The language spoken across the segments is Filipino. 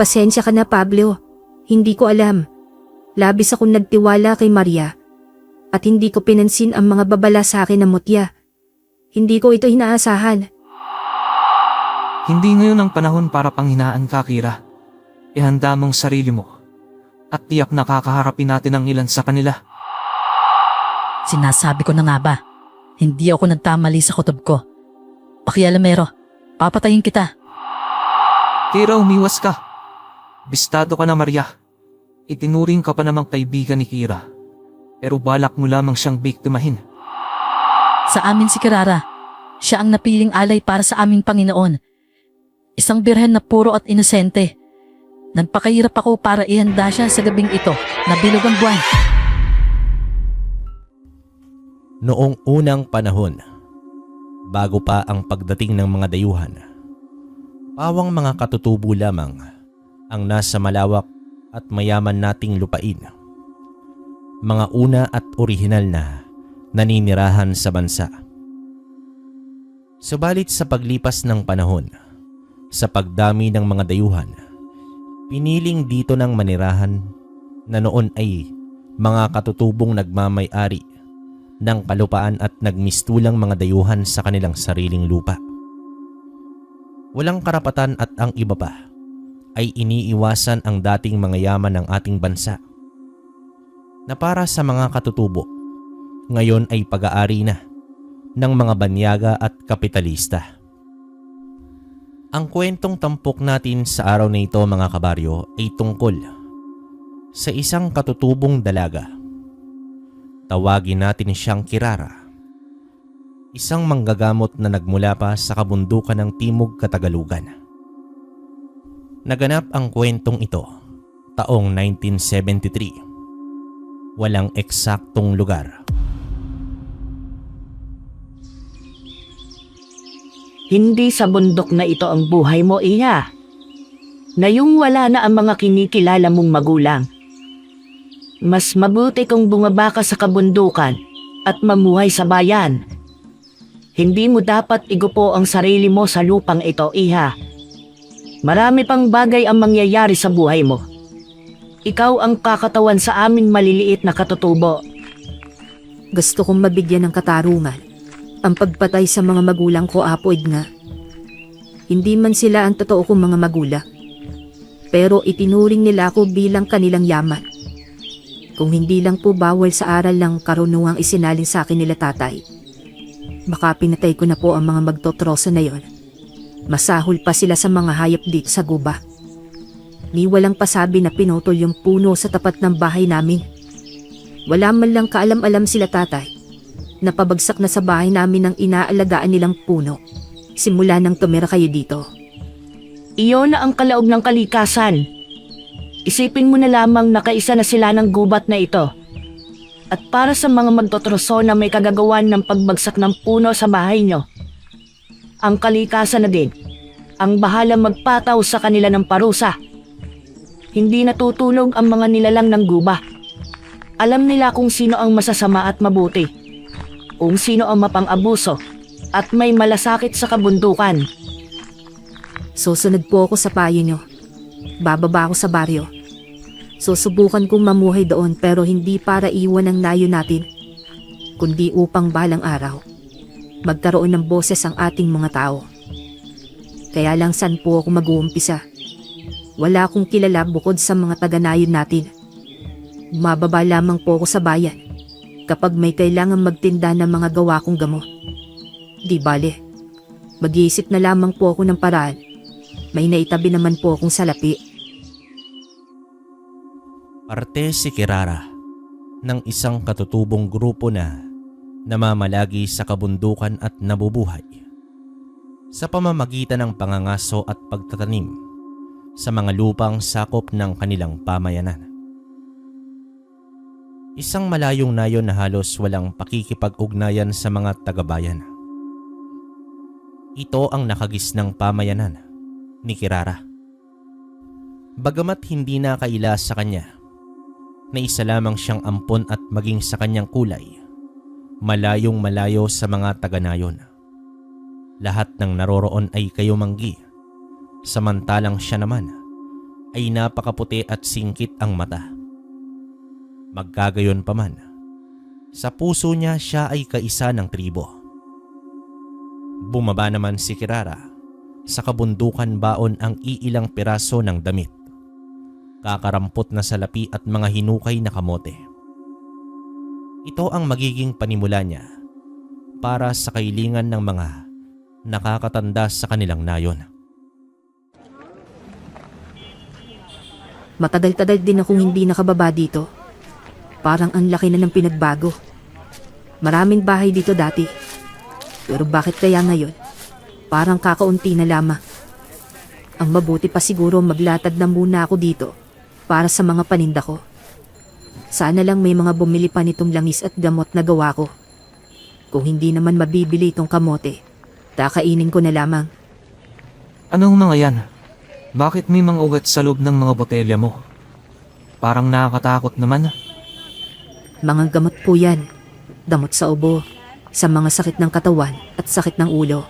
Pasensya ka na, Pablo. Hindi ko alam. Labis akong nagtiwala kay Maria. At hindi ko pinansin ang mga babala sa akin na mutya. Hindi ko ito inaasahan. Hindi ngayon ang panahon para panghinaan ka, Kira. Ihanda mong sarili mo. At tiyak na kakaharapin natin ang ilan sa kanila. Sinasabi ko na nga ba, hindi ako nagtamali sa kutob ko. Pakialamero, papatayin kita. Kira, umiwas ka. Bistado ka na, Maria. Itinuring ka pa namang kaibigan ni Kira. Pero balak mo lamang siyang biktimahin. Sa amin si Kirara, siya ang napiling alay para sa aming Panginoon. Isang birhen na puro at inosente. Nagpakahirap ako para ihanda siya sa gabing ito na bilog ang buwan. Noong unang panahon, bago pa ang pagdating ng mga dayuhan, pawang mga katutubo lamang ang nasa malawak at mayaman nating lupain. Mga una at orihinal na naninirahan sa bansa. Subalit sa paglipas ng panahon, sa pagdami ng mga dayuhan, piniling dito ng manirahan na noon ay mga katutubong nagmamay-ari ng kalupaan at nagmistulang mga dayuhan sa kanilang sariling lupa. Walang karapatan at ang iba pa ay iniiwasan ang dating mga yaman ng ating bansa na para sa mga katutubo ngayon ay pag-aari na ng mga banyaga at kapitalista. Ang kwentong tampok natin sa araw na ito, mga kabaryo, ay tungkol sa isang katutubong dalaga. Tawagin natin siyang Kirara, isang manggagamot na nagmula pa sa kabundukan ng Timog Katagalugan. Naganap ang kwentong ito taong 1973. Walang eksaktong lugar. Hindi sa bundok na ito ang buhay mo, Iha. Ngayong wala na ang mga kinikilala mong magulang. Mas mabuti kung bumaba ka sa kabundukan at mamuhay sa bayan. Hindi mo dapat igupo ang sarili mo sa lupang ito, Iha. Marami pang bagay ang mangyayari sa buhay mo. Ikaw ang kakatawan sa aming maliliit na katutubo. Gusto kong mabigyan ng katarungan ang pagpatay sa mga magulang ko, Apo Edna. Hindi man sila ang totoo kong mga magulang, pero itinuring nila ako bilang kanilang yaman. Kung hindi lang po bawal sa aral ng karunungang isinalin sa akin nila tatay, baka pinatay ko na po ang mga magtotroso na yon. Masahol pa sila sa mga hayop dito sa guba. Ni walang pasabi na pinutol yung puno sa tapat ng bahay namin. Wala man lang kaalam-alam sila tatay. Napabagsak na sa bahay namin ang inaalagaan nilang puno simula nang tumira kayo dito. Iyon na ang kalaob ng kalikasan. Isipin mo na lamang na kaisa na sila ng gubat na ito. At para sa mga magtotroso na may kagagawan ng pagbagsak ng puno sa bahay nyo, ang kalikasan na din ang bahala magpataw sa kanila ng parusa. Hindi natutulog ang mga nilalang ng guba. Alam nila kung sino ang masasama at mabuti, kung sino ang mapang-abuso at may malasakit sa kabundukan. Susunod po ako sa payo nyo. Bababa ako sa baryo. Susubukan kong mamuhay doon pero hindi para iwan ang nayo natin, kundi upang balang araw magkaroon ng boses ang ating mga tao. Kaya lang saan po ako mag-uumpisa? Wala akong kilala bukod sa mga taga-nayon natin. Mababa lamang po ako sa bayan kapag may kailangan magtinda ng mga gawa kong gamot. Di bale, mag-iisip na lamang po ako ng paraan. May naitabi naman po akong salapi. Parte si Kirara ng isang katutubong grupo na namamalagi sa kabundukan at nabubuhay sa pamamagitan ng pangangaso at pagtatanim sa mga lupang sakop ng kanilang pamayanan. Isang malayong nayon na halos walang pakikipag-ugnayan sa mga tagabayan. Ito ang nakagisnang pamayanan ni Kirara. Bagamat hindi na kaila sa kanya na isa lamang siyang ampon at maging sa kanyang kulay, malayong malayo sa mga taga-nayon. Lahat ng naroroon ay kayumanggi, samantalang siya naman ay napakaputi at singkit ang mata. Magkagayon pa man, sa puso niya siya ay kaisa ng tribo. Bumaba naman si Kirara. Sa kabundukan baon ang iilang piraso ng damit, kakarampot na salapi at mga hinukay na kamote. Ito ang magiging panimula niya para sa kailingan ng mga nakakatanda sa kanilang nayon. Matagal-tagal din akong hindi nakababa dito. Parang ang laki na ng pinagbago. Maraming bahay dito dati. Pero bakit kaya ngayon? Parang kakaunti na lamang. Ang mabuti pa siguro maglatad na muna ako dito para sa mga paninda ko. Sana lang may mga bumili pa nitong langis at gamot na gawa ko. Kung hindi naman mabibili itong kamote, kakainin ko na lamang. Anong mga yan? Bakit may mga ugat sa loob ng mga botelya mo? Parang nakakatakot naman. Mga gamot po yan. Damot sa ubo, sa mga sakit ng katawan at sakit ng ulo.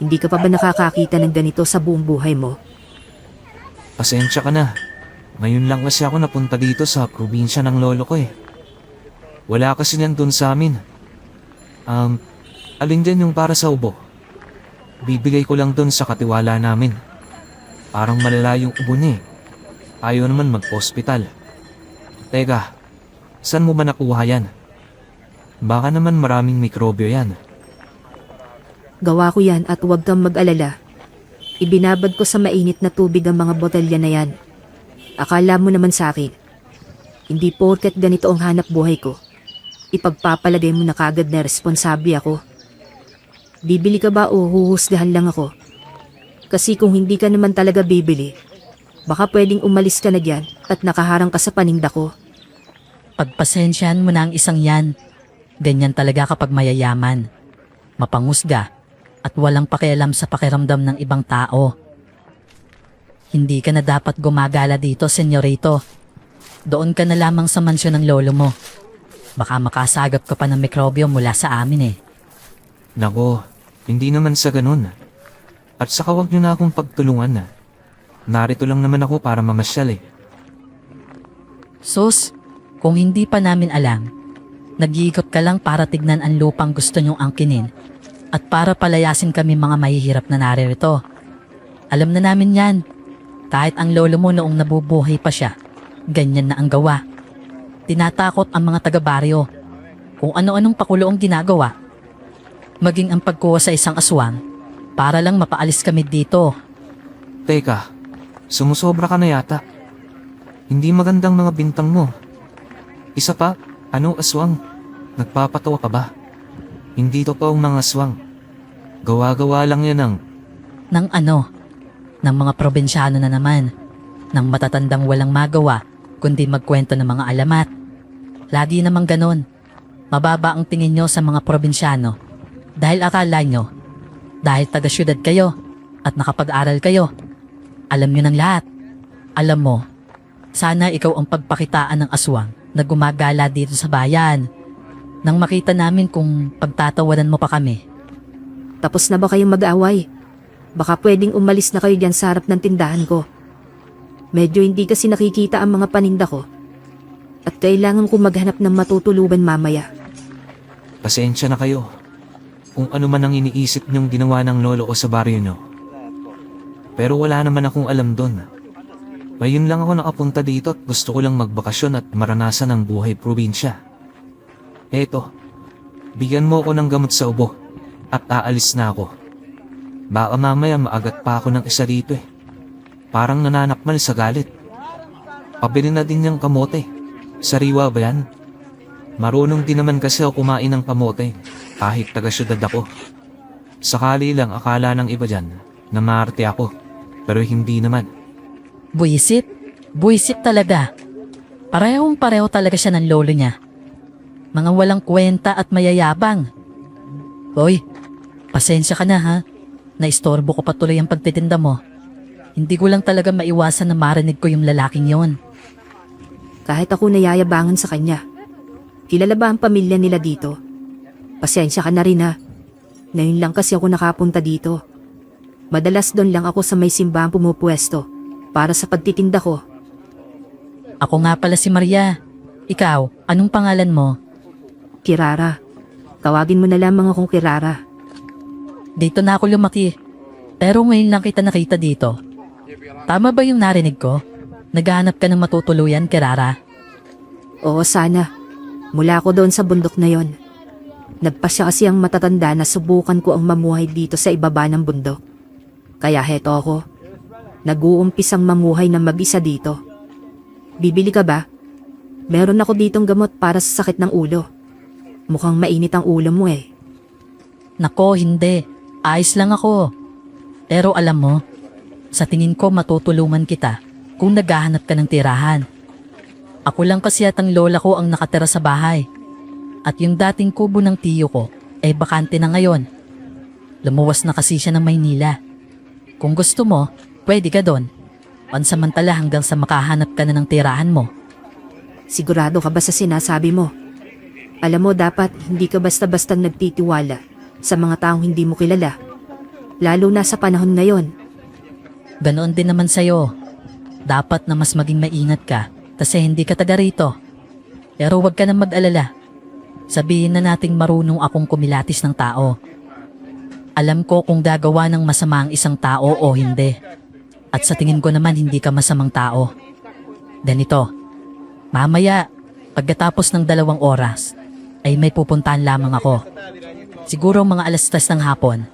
Hindi ka pa ba nakakakita ng ganito sa buong buhay mo? Pasensya ka na. Ngayon lang kasi ako napunta dito sa probinsya ng lolo ko eh. Wala kasi niyan dun sa amin. Alin dyan yung para sa ubo? Bibigay ko lang dun sa katiwala namin. Parang malala yung ubo niya eh. Ayaw naman mag-hospital. Teka, saan mo ba nakuha yan? Baka naman maraming mikrobyo yan. Gawa ko yan at huwag kang mag-alala. Ibinabad ko sa mainit na tubig ang mga botelya na yan. Akala mo naman sa akin, hindi porket ganito ang hanap buhay ko, ipagpapalagay mo na kagad na responsable ako. Bibili ka ba o huhusgahan lang ako? Kasi kung hindi ka naman talaga bibili, baka pwedeng umalis ka na dyan at nakaharang ka sa paninda ko. Pagpasensyahan mo na ang isang yan. Ganyan talaga kapag mayayaman. Mapangusga at walang pakialam sa pakiramdam ng ibang tao. Hindi ka na dapat gumagala dito, senyorito. Doon ka na lamang sa mansyon ng lolo mo. Baka makasagap ka pa ng mikrobyo mula sa amin eh. Nako, hindi naman sa ganun. At saka wag niyo na akong pagtulungan na. Narito lang naman ako para mamasyal eh. Sus, kung hindi pa namin alam, nag-iikot ka lang para tignan ang lupang gusto nyong angkinin at para palayasin kami mga mahihirap na naririto. Alam na namin yan. Kahit ang lolo mo noong nabubuhay pa siya, ganyan na ang gawa. Tinatakot ang mga taga-baryo kung ano-anong pakulo ang ginagawa. Maging ang pagkuha sa isang aswang para lang mapaalis kami dito. Teka, sumusobra ka na yata. Hindi magandang mga bintang mo. Isa pa, ano aswang? Nagpapatawa ka ba? Hindi totoong mga aswang. Gawa-gawa lang yan ng... Ng ano? Ng mga probinsyano na naman. Ng matatandang walang magawa kundi magkwento ng mga alamat. Lagi namang ganon. Mababa ang tingin nyo sa mga probinsyano dahil akala nyo, dahil taga-syudad kayo at nakapag-aral kayo, alam nyo ng lahat. Alam mo, sana ikaw ang pagpakitaan ng aswang na gumagala dito sa bayan. Nang makita namin kung pagtatawanan mo pa kami. Tapos na ba kayong mag-away? Baka pwedeng umalis na kayo dyan sa harap ng tindahan ko. Medyo hindi kasi nakikita ang mga paninda ko. At kailangan ko maghanap ng matutuluban mamaya. Pasensya na kayo. Kung ano man ang iniisip niyong ginawa ng lolo ko sa baryo niyo. Pero wala naman akong alam doon. Ngayon lang ako nakapunta dito at gusto ko lang magbakasyon at maranasan ang buhay probinsya. Eto, bigyan mo ako ng gamot sa ubo at aalis na ako. Baka mamaya maagat pa ako ng isa dito eh. Parang nananakmal sa galit. Pabili na din niyang kamote. Sariwa ba yan? Marunong din naman kasi ako kumain ng kamote kahit taga-syudad ako. Sakali lang akala ng iba dyan na maarte ako pero hindi naman. Buisit? Buisit talaga. Parehong-pareho talaga siya ng lolo niya. Mga walang kwenta at mayayabang. Hoy, pasensya ka na ha. Naistorbo ko patuloy ang pagtitinda mo. Hindi ko lang talaga maiwasan na marinig ko yung lalaking yon. Kahit ako nayayabangan sa kanya. Kilala ba ang pamilya nila dito? Pasensya ka na rin ha. Ngayon lang kasi ako nakapunta dito. Madalas doon lang ako sa may simbahan pumupwesto. para sa pagtitinda ko. Ako nga pala si Maria. Ikaw, anong pangalan mo? Kirara. Tawagin mo na lamang akong Kirara. Dito na ako lumaki. Pero ngayon lang kita nakita dito. Tama ba yung narinig ko? Naghahanap ka ng matutuluyan, Kirara? Oo, sana. Mula ako doon sa bundok na yon. Nagpasya kasi ang matatanda na subukan ko ang mamuhay dito sa ibaba ng bundok. Kaya heto ako. Nag-uumpisang mamuhay na mag-isa dito. Bibili ka ba? Meron ako ditong gamot para sa sakit ng ulo. Mukhang mainit ang ulo mo eh. Nako, hindi. Ayos lang ako. Pero alam mo, sa tingin ko matutulungan kita kung naghahanap ka ng tirahan. Ako lang kasi at ang lola ko ang nakatira sa bahay. At yung dating kubo ng tiyo ko ay bakante na ngayon. Lumuwas na kasi siya ng Maynila. Kung gusto mo, pwede ka doon. Pansamantala hanggang sa makahanap ka na ng tirahan mo. Sigurado ka ba sa sinasabi mo? Alam mo, dapat hindi ka basta-bastang nagtitiwala sa mga taong hindi mo kilala. Lalo na sa panahon ngayon. Ganoon din naman sa'yo. Dapat na mas maging maingat ka kasi hindi ka taga rito. Pero huwag ka nang mag-alala. Sabihin na nating marunong akong kumilatis ng tao. Alam ko kung gagawa ng masama ang isang tao o hindi. At sa tingin ko naman hindi ka masamang tao. Ganito, mamaya, pagkatapos ng 2 oras, ay may pupuntahan lamang ako. Siguro mga 3:00 ng hapon,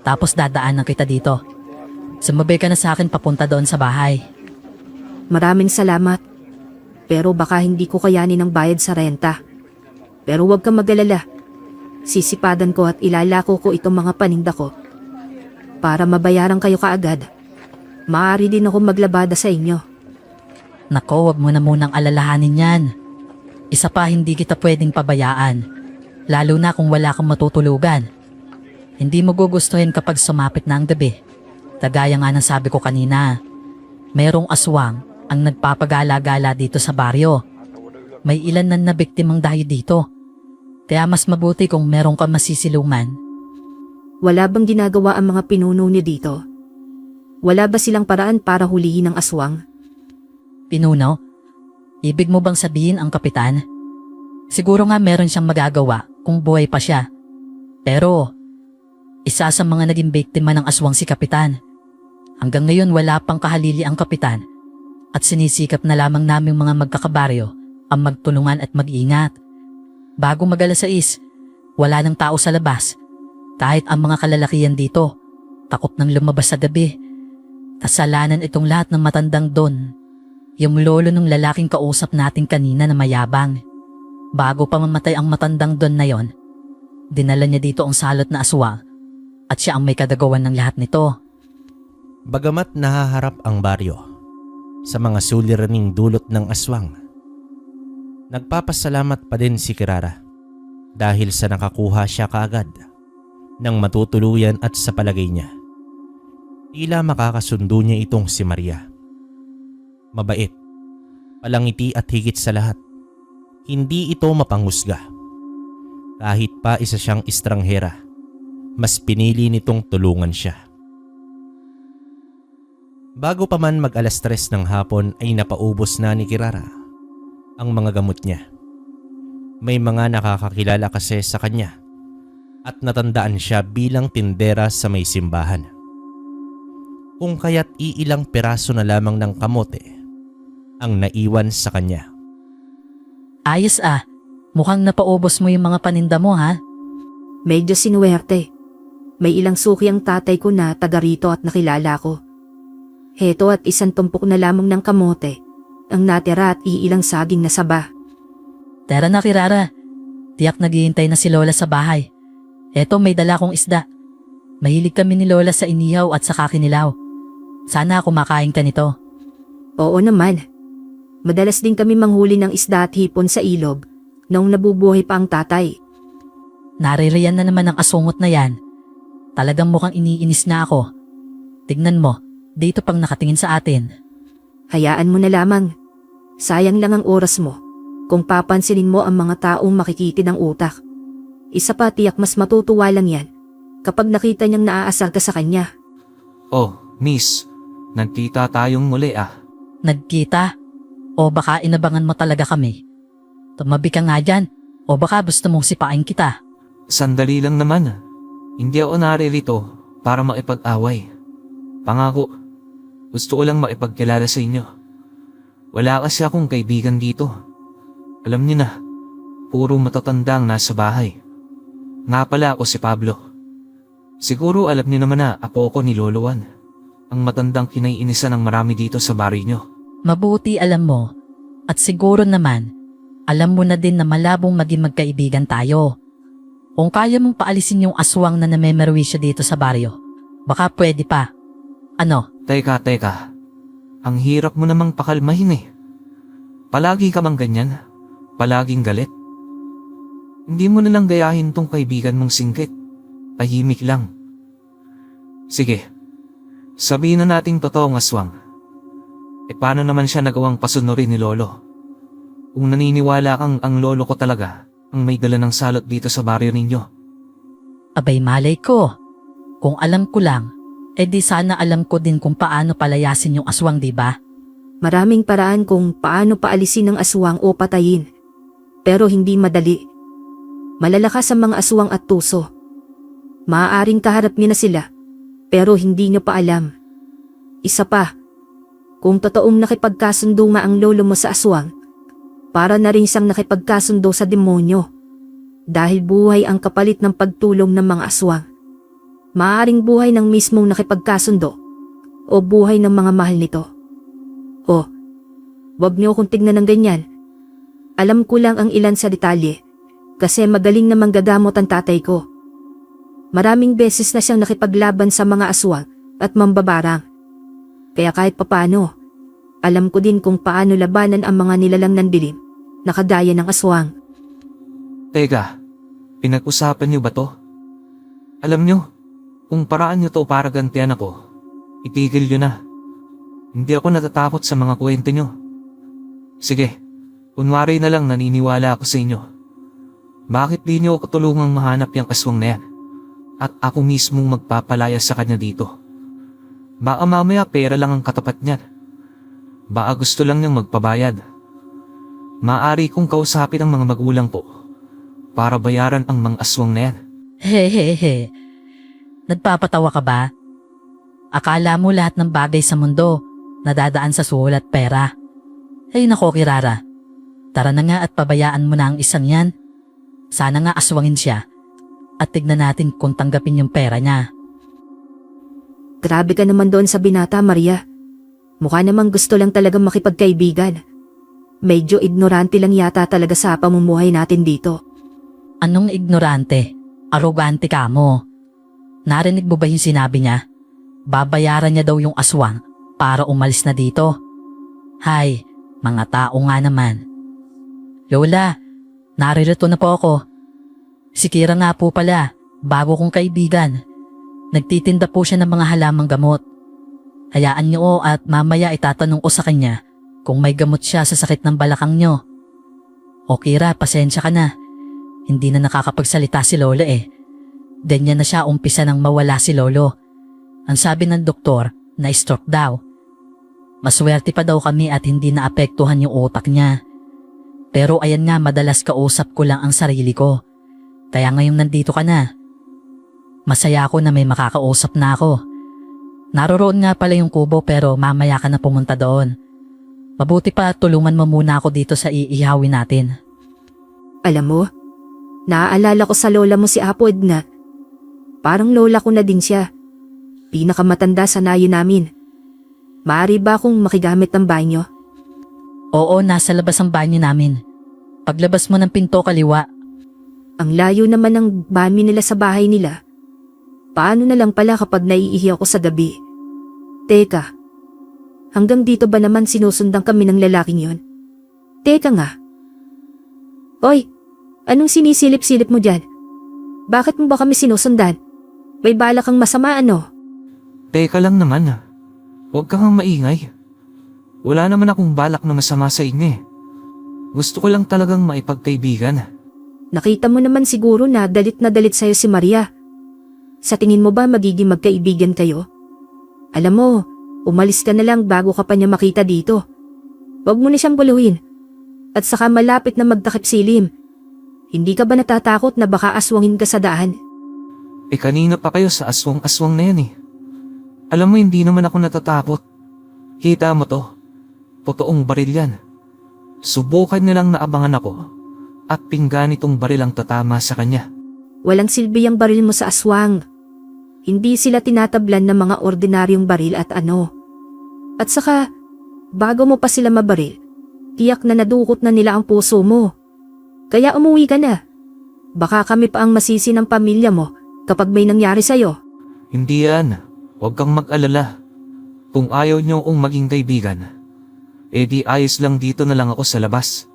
tapos dadaanan kita dito. Sumabay ka na sa akin papunta doon sa bahay. Maraming salamat. Pero baka hindi ko kayanin ang bayad sa renta. Pero huwag kang mag-alala. Sisipadan ko at ilalako ko itong mga paninda ko. Para mabayaran kayo kaagad. Maaari din ako maglabada sa inyo. Nako, wag mo na munang alalahanin yan. Isa pa, hindi kita pwedeng pabayaan. Lalo na kung wala kang matutulugan. Hindi mo gugustuhin kapag sumapit na ang gabi. Kagaya nga ng sabi ko kanina, mayroong aswang ang nagpapagala-gala dito sa baryo. May ilan na nabiktimang dahil dito. Kaya mas mabuti kung meron kang masisilungan. Wala bang ginagawa ang mga pinuno niyo dito? Wala ba silang paraan para hulihin ang aswang? Pinuno? Ibig mo bang sabihin ang kapitan? Siguro nga meron siyang magagawa kung buhay pa siya. Pero, isa sa mga naging biktima ng aswang si kapitan. Hanggang ngayon wala pang kahalili ang kapitan at sinisikap na lamang naming mga magkakabaryo ang magtulungan at mag-ingat. Bago mag-6, wala nang tao sa labas. Kahit ang mga kalalakihan dito, takot nang lumabas sa gabi. Kasalanan itong lahat ng matandang Don. Yung lolo ng lalaking kausap natin kanina na mayabang. Bago pa mamatay ang matandang Don na yon, dinala niya dito ang salot na aswang at siya ang may kagagawan ng lahat nito. Bagamat nahaharap ang baryo sa mga suliraning dulot ng aswang, nagpapasalamat pa din si Kirara dahil sa nakakuha siya kaagad ng matutuluyan at sa palagay niya, tila makakasundo niya itong si Maria. Mabait, palangiti at higit sa lahat, hindi ito mapanghusga. Kahit pa isa siyang estranghera, mas pinili nitong tulungan siya. Bago pa man mag-3:00 ng hapon ay napaubos na ni Kirara ang mga gamot niya. May mga nakakakilala kasi sa kanya at natandaan siya bilang tindera sa may simbahan. Kung kaya't iilang piraso na lamang ng kamote ang naiwan sa kanya. Ayos ah, mukhang napaubos mo yung mga paninda mo ha? Medyo sinuwerte. May ilang suki ang tatay ko na taga rito at nakilala ko. Heto at 1 tumpok na lamang ng kamote ang natira at iilang saging na saba. Tara na Kirara, tiyak naghihintay na si Lola sa bahay. Eto may dala kong isda. Mahilig kami ni Lola sa inihaw at sa kakinilaw. Sana kumakain ka nito. Oo naman. Madalas din kami manghuli ng isda at hipon sa ilog noong nabubuhay pa ang tatay. Naririyan na naman ang asungot na yan. Talagang mukhang iniinis na ako. Tignan mo, dito pang nakatingin sa atin. Hayaan mo na lamang. Sayang lang ang oras mo kung papansinin mo ang mga taong makikitid ang utak. Isa pa, tiyak mas matutuwa lang yan kapag nakita niyang naaasar ka sa kanya. Oh, miss, Nagkita tayong muli ah. Nagkita? O baka inabangan mo talaga kami? Tumabi ka nga dyan. O baka gusto mong sipain kita? Sandali lang naman. Hindi ako naririto para makipag-away. Pangako, gusto ko lang makipagkilala sa inyo. Wala kasi akong kaibigan dito. Alam niyo na, puro matatanda ang nasa bahay. Nga pala ako si Pablo. Siguro alam niyo naman na apo ko ni Lolo Juan, ang matandang kinaiinisan ng marami dito sa baryo niyo. Mabuti alam mo. At siguro naman, alam mo na din na malabong maging magkaibigan tayo. Kung kaya mong paalisin yung aswang na namemerwisya dito sa baryo, baka pwede pa. Ano? Teka. Ang hirap mo namang pakalmahin eh. Palagi ka bang ganyan? Palaging galit? Hindi mo nalang gayahin tong kaibigan mong singkit. Tahimik lang. Sige, sabihin na nating totoong aswang. E paano naman siya nagawang pasunurin ni Lolo? Kung naniniwala kang ang lolo ko talaga ang may dala ng salot dito sa baryo ninyo. Abay malay ko. Kung alam ko lang, di sana alam ko din kung paano palayasin yung aswang, di ba? Maraming paraan kung paano paalisin ang aswang o patayin. Pero hindi madali. Malalakas ang mga aswang at tuso. Maaaring kaharap niyo na sila, pero hindi niyo pa alam. Isa pa, kung totoong nakipagkasundo nga ang lolo mo sa aswang, para na rin siyang nakipagkasundo sa demonyo. Dahil buhay ang kapalit ng pagtulong ng mga aswang. Maaaring buhay ng mismong nakipagkasundo o buhay ng mga mahal nito. O, wag niyo akong tignan ng ganyan. Alam ko lang ang ilan sa detalye kasi magaling na manggagamot ang tatay ko. Maraming beses na siyang nakipaglaban sa mga aswang at mambabarang. Kaya kahit papano, alam ko din kung paano labanan ang mga nilalang ng dilim na kagaya ng aswang. Teka, pinag-usapan niyo ba to? Alam niyo, kung paraan niyo to para gantian ako, itigil niyo na. Hindi ako natatakot sa mga kwento niyo. Sige, kunwari na lang naniniwala ako sa inyo. Bakit di niyo ako tulungang mahanap yung aswang na yan? At ako mismong magpapalaya sa kanya dito. Baka mamaya pera lang ang katapat niya. Baka gusto lang niyang magpabayad. Maaari kong kausapin ang mga magulang po para bayaran ang mga aswang na yan. Hehehe. Nagpapatawa ka ba? Akala mo lahat ng bagay sa mundo nadadaan sa sulat pera. Ay nako Kirara, tara na nga at pabayaan mo na ang isang yan. Sana nga aswangin siya at tignan natin kung tanggapin yung pera niya. Grabe ka naman doon sa binata, Maria. Mukha namang gusto lang talaga makipagkaibigan. Medyo ignorante lang yata talaga sa pamumuhay natin dito. Anong ignorante? Arogante ka mo. Narinig mo ba yung sinabi niya? Babayaran niya daw yung aswang para umalis na dito. Hay, mga tao nga naman. Lola, naririto na po ako. Si Kira nga po pala, bago kong kaibigan. Nagtitinda po siya ng mga halamang gamot. Hayaan niyo at mamaya itatanong ko sa kanya kung may gamot siya sa sakit ng balakang niyo. O Kira, pasensya ka na. Hindi na nakakapagsalita si Lolo eh. Ganyan na siya umpisa nang mawala si Lolo. Ang sabi ng doktor, na stroke daw. Maswerte pa daw kami at hindi naapektuhan yung utak niya. Pero ayan nga, madalas kausap ko lang ang sarili ko. Kaya ngayong nandito ka na. Masaya ako na may makakausap na ako. Naroroon nga pala yung kubo pero mamaya ka na pumunta doon. Mabuti pa tulungan mo muna ako dito sa iihawin natin. Alam mo, naaalala ko sa lola mo si Apo Edna. Parang lola ko na din siya. Pinakamatanda sa nayo namin. Maaari ba akong makigamit ng banyo? Oo, nasa labas ang banyo namin. Paglabas mo ng pinto kaliwa. Ang layo naman ng bami nila sa bahay nila. Paano na lang pala kapag naiihi ako sa gabi? Teka, hanggang dito ba naman sinusundan kami ng lalaking yon? Teka nga. Hoy, anong sinisilip-silip mo dyan? Bakit mo ba kami sinusundan? May balak kang masama ano? Teka lang naman ah. Huwag kang maingay. Wala naman akong balak na masama sa inyo eh. Gusto ko lang talagang maipagkaibigan. Nakita mo naman siguro na dalit sa'yo si Maria. Sa tingin mo ba magiging magkaibigan kayo? Alam mo, Umalis ka na lang bago ka pa niya makita dito. Huwag mo na siyang buluhin. At saka malapit na magtakip silim. Hindi ka ba natatakot na baka aswangin ka sa daan? Kanina pa kayo sa aswang-aswang na yan eh. Alam mo, hindi naman ako natatakot. Kita mo to. Totoong baril yan. Subukan nilang naabangan ako at pinggan itong baril ang tatama sa kanya. Walang silbi ang baril mo sa aswang. Hindi sila tinatablan ng mga ordinaryong baril at ano. At saka, bago mo pa sila mabaril, tiyak na nadukot na nila ang puso mo. Kaya umuwi ka na. Baka kami pa ang masisi ng pamilya mo kapag may nangyari sa'yo. Hindi yan. Huwag kang mag-alala. Kung ayaw niyo akong maging kaibigan, di ayos lang dito na lang ako sa labas.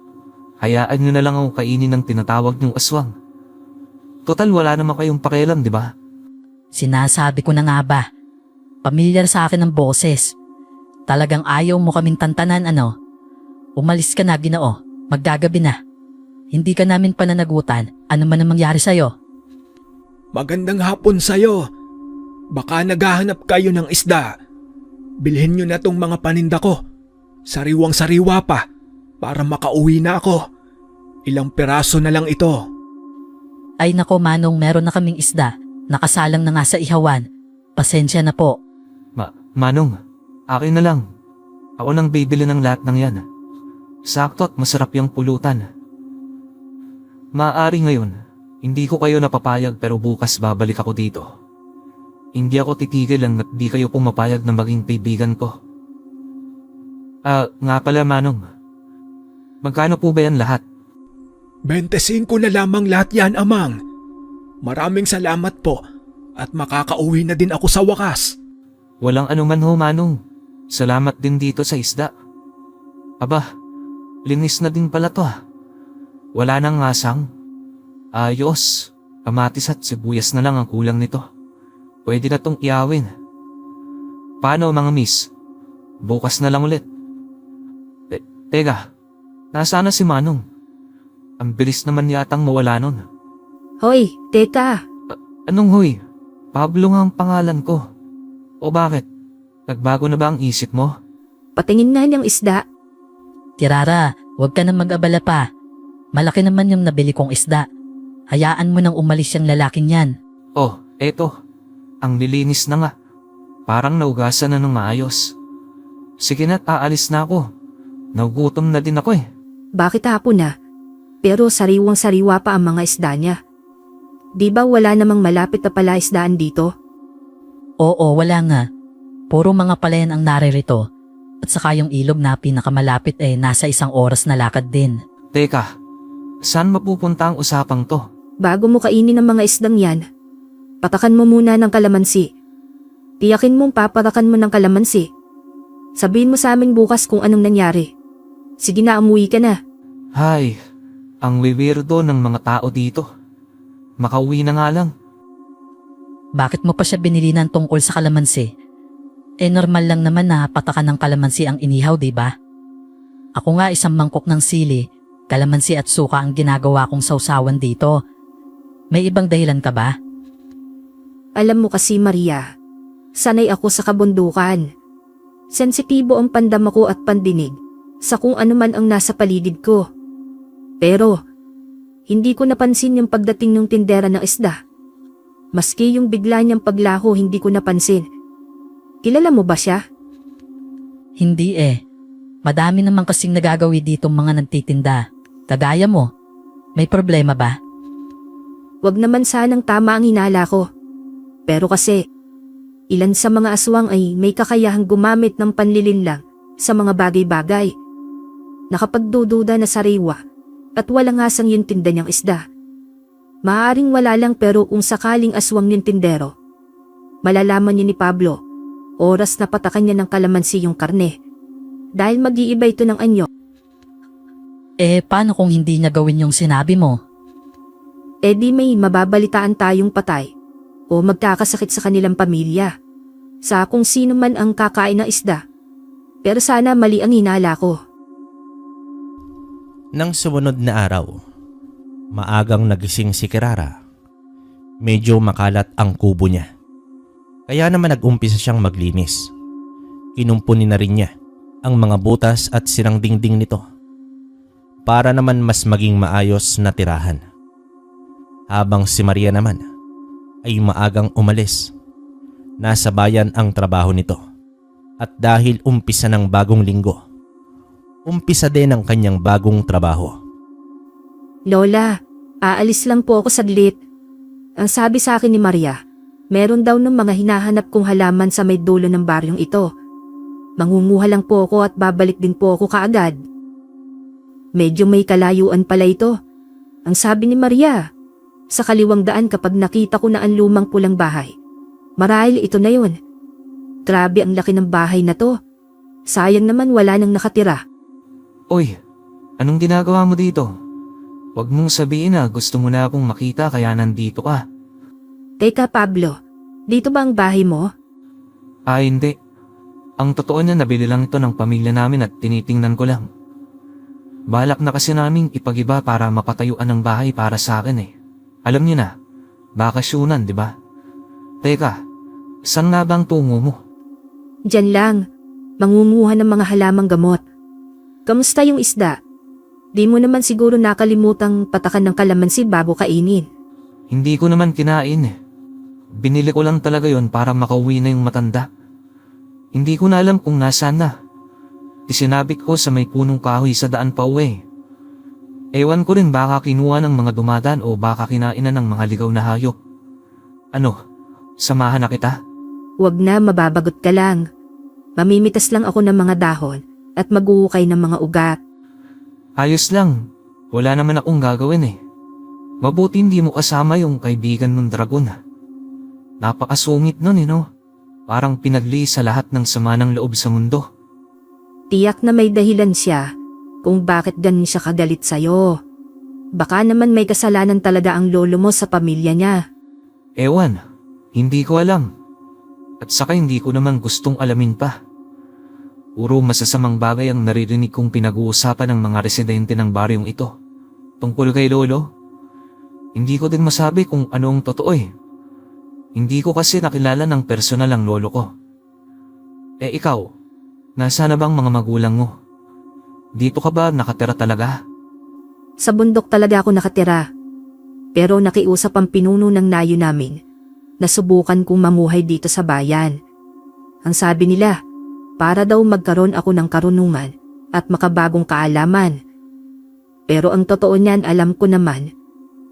Hayaan niyo na lang ako kainin ng tinatawag niyong aswang. Total wala naman kayong pakialam, di ba? Sinasabi ko na nga ba, pamilyar sa akin ang boses. Talagang ayaw mo kaming tantanan ano? Umalis ka na, Ginoo. Maggagabi na. Hindi ka namin pananagutan. Ano man ang mangyari sa'yo? Magandang hapon sa'yo. Baka naghahanap kayo ng isda. Bilhin nyo na tong mga paninda ko. Sariwang-sariwa pa para makauwi na ako. Ilang piraso na lang ito. Ay nako Manong, meron na kaming isda. Nakasalang na nga sa ihawan. Pasensya na po. Manong, akin na lang. Ako nang bibili ng lahat ng yan. Sakto at masarap yung pulutan. Maaari ngayon, hindi ko kayo napapayag pero bukas babalik ako dito. Hindi ako titigil hanggat di kayo pumapayag na maging kaibigan ko. Nga pala Manong, magkano po ba yan lahat? 25 na lamang lahat yan, Amang. Maraming salamat po at makakauwi na din ako sa wakas. Walang anuman ho Manong. Salamat din dito sa isda. Aba, linis na din pala to. Wala nang ngasang. Ayos, kamatis at sibuyas na lang ang kulang nito. Pwede na tong iawin. Paano mga miss? Bukas na lang ulit. Teka, nasaan na si Manong? Ang bilis naman yatang mawala nun. Hoy, teka. Anong hoy? Pablo nga ang pangalan ko. O bakit? Nagbago na ba ang isip mo? Patingin nga niyang isda. Kirara, huwag ka na mag-abala pa. Malaki naman yung nabili kong isda. Hayaan mo nang umalis yung lalaking yan. Oh, eto. Ang lilinis na nga. Parang naugasan na ng maayos. Sige na't aalis na ako. Nagugutom na din ako eh. Bakit hapon na? Pero sariwang-sariwa pa ang mga isda niya. Di ba wala namang malapit na palaisdaan dito? Oo, wala nga. Puro mga palayan ang naririto. At saka yung ilog na pinakamalapit nasa 1 oras na lakad din. Teka, saan mapupunta ang usapang to? Bago mo kainin ang mga isdang yan, patakan mo muna ng kalamansi. Tiyakin mong papatakan mo ng kalamansi. Sabihin mo sa amin bukas kung anong nangyari. Sige na, umuwi ka na. Hay, ang wiwirdo ng mga tao dito. Makauwi na nga lang. Bakit mo pa siya binilinan tungkol sa kalamansi? Normal lang naman na patakan ng kalamansi ang inihaw, di ba? Ako nga 1 mangkok ng sili, kalamansi at suka ang ginagawa kong sausawan dito. May ibang dahilan ka ba? Alam mo kasi Maria, sanay ako sa kabundukan. Sensitibo ang pandama ko at pandinig sa kung ano man ang nasa paligid ko. Pero, hindi ko napansin yung pagdating ng tindera ng isda. Maski yung bigla niyang paglaho hindi ko napansin. Kilala mo ba siya? Hindi Madami naman kasing nagagawi ditong mga nagtitinda. Kagaya mo. May problema ba? Wag naman sanang tama ang hinala ko. Pero kasi, ilan sa mga aswang ay may kakayahang gumamit ng panlilinlang sa mga bagay-bagay. Nakapagdududa na sariwa at walang asang yung tinda niyang isda. Maaaring wala lang pero kung sakaling aswang yung tindero, malalaman niya ni Pablo, oras na patakan niya ng kalamansi yung karne. Dahil mag-iiba ito ng anyo. Paano kung hindi niya gawin yung sinabi mo? Di may mababalitaan tayong patay o magkakasakit sa kanilang pamilya sa kung sino man ang kakain ng isda. Pero sana mali ang hinala ko. Nang sumunod na araw, maagang nagising si Kirara. Medyo makalat ang kubo niya. Kaya naman nag-umpisa siyang maglinis. Kinumpunin na rin niya ang mga butas at sirang dingding nito para naman mas maging maayos na tirahan. Habang si Maria naman ay maagang umalis. Nasa bayan ang trabaho nito at dahil umpisa ng bagong linggo, umpisa din ang kanyang bagong trabaho. Lola, aalis lang po ako saglit. Ang sabi sa akin ni Maria, meron daw ng mga hinahanap kong halaman sa may dulo ng baryong ito. Mangunguha lang po ako at babalik din po ako kaagad. Medyo may kalayuan pala ito. Ang sabi ni Maria, sa kaliwang daan kapag nakita ko na ang lumang pulang bahay. Marahil ito na yun. Grabe ang laki ng bahay na to. Sayang naman wala nang nakatira. Oy, anong ginagawa mo dito? Huwag mong sabihin na gusto mo na akong makita kaya nandito ka. Teka Pablo, dito ba ang bahay mo? Hindi. Ang totoo na nabili lang ito ng pamilya namin at tinitingnan ko lang. Balak na kasi naming ipag-iba para mapatayuan ng bahay para sa akin eh. Alam niyo na, bakasyunan, di ba? Teka, saan nga ba ang tungo mo? Diyan lang, mangunguha ng mga halamang gamot. Kamusta yung isda? Di mo naman siguro nakalimutang patakan ng kalamansi bago kainin. Hindi ko naman kinain eh. Binili ko lang talaga yon para makauwi na yung matanda. Hindi ko na alam kung nasaan na. Isinabit ko sa may punong kahoy sa daan pa uwi. Ewan ko rin baka kinuha ng mga dumadaan o baka kinainan ng mga ligaw na hayop. Ano, samahan na kita? Huwag na, mababagot ka lang. Mamimitas lang ako ng mga dahon at mag-uukay ng mga ugat. Ayos lang, wala naman akong gagawin eh. Mabuti hindi mo kasama yung kaibigan ng dragon. Napakasungit nun eh no? Parang pinagli sa lahat ng sama ng loob sa mundo. Tiyak na may dahilan siya kung bakit ganun siya kagalit sa'yo. Baka naman may kasalanan talaga ang lolo mo sa pamilya niya. Ewan, hindi ko alam. At saka hindi ko naman gustong alamin pa. Puro masasamang bagay ang naririnig kong pinag-uusapan ng mga residente ng baryong ito. Tungkol kay lolo, hindi ko din masabi kung ano ang totoo eh. Hindi ko kasi nakilala ng personal ang lolo ko. Ikaw, nasaan na bang mga magulang mo? Dito ka ba nakatira talaga? Sa bundok talaga ako nakatira. Pero nakiusap ang pinuno ng nayo namin na subukan kong mamuhay dito sa bayan. Ang sabi nila, para daw magkaroon ako ng karunungan at makabagong kaalaman. Pero ang totoo niyan alam ko naman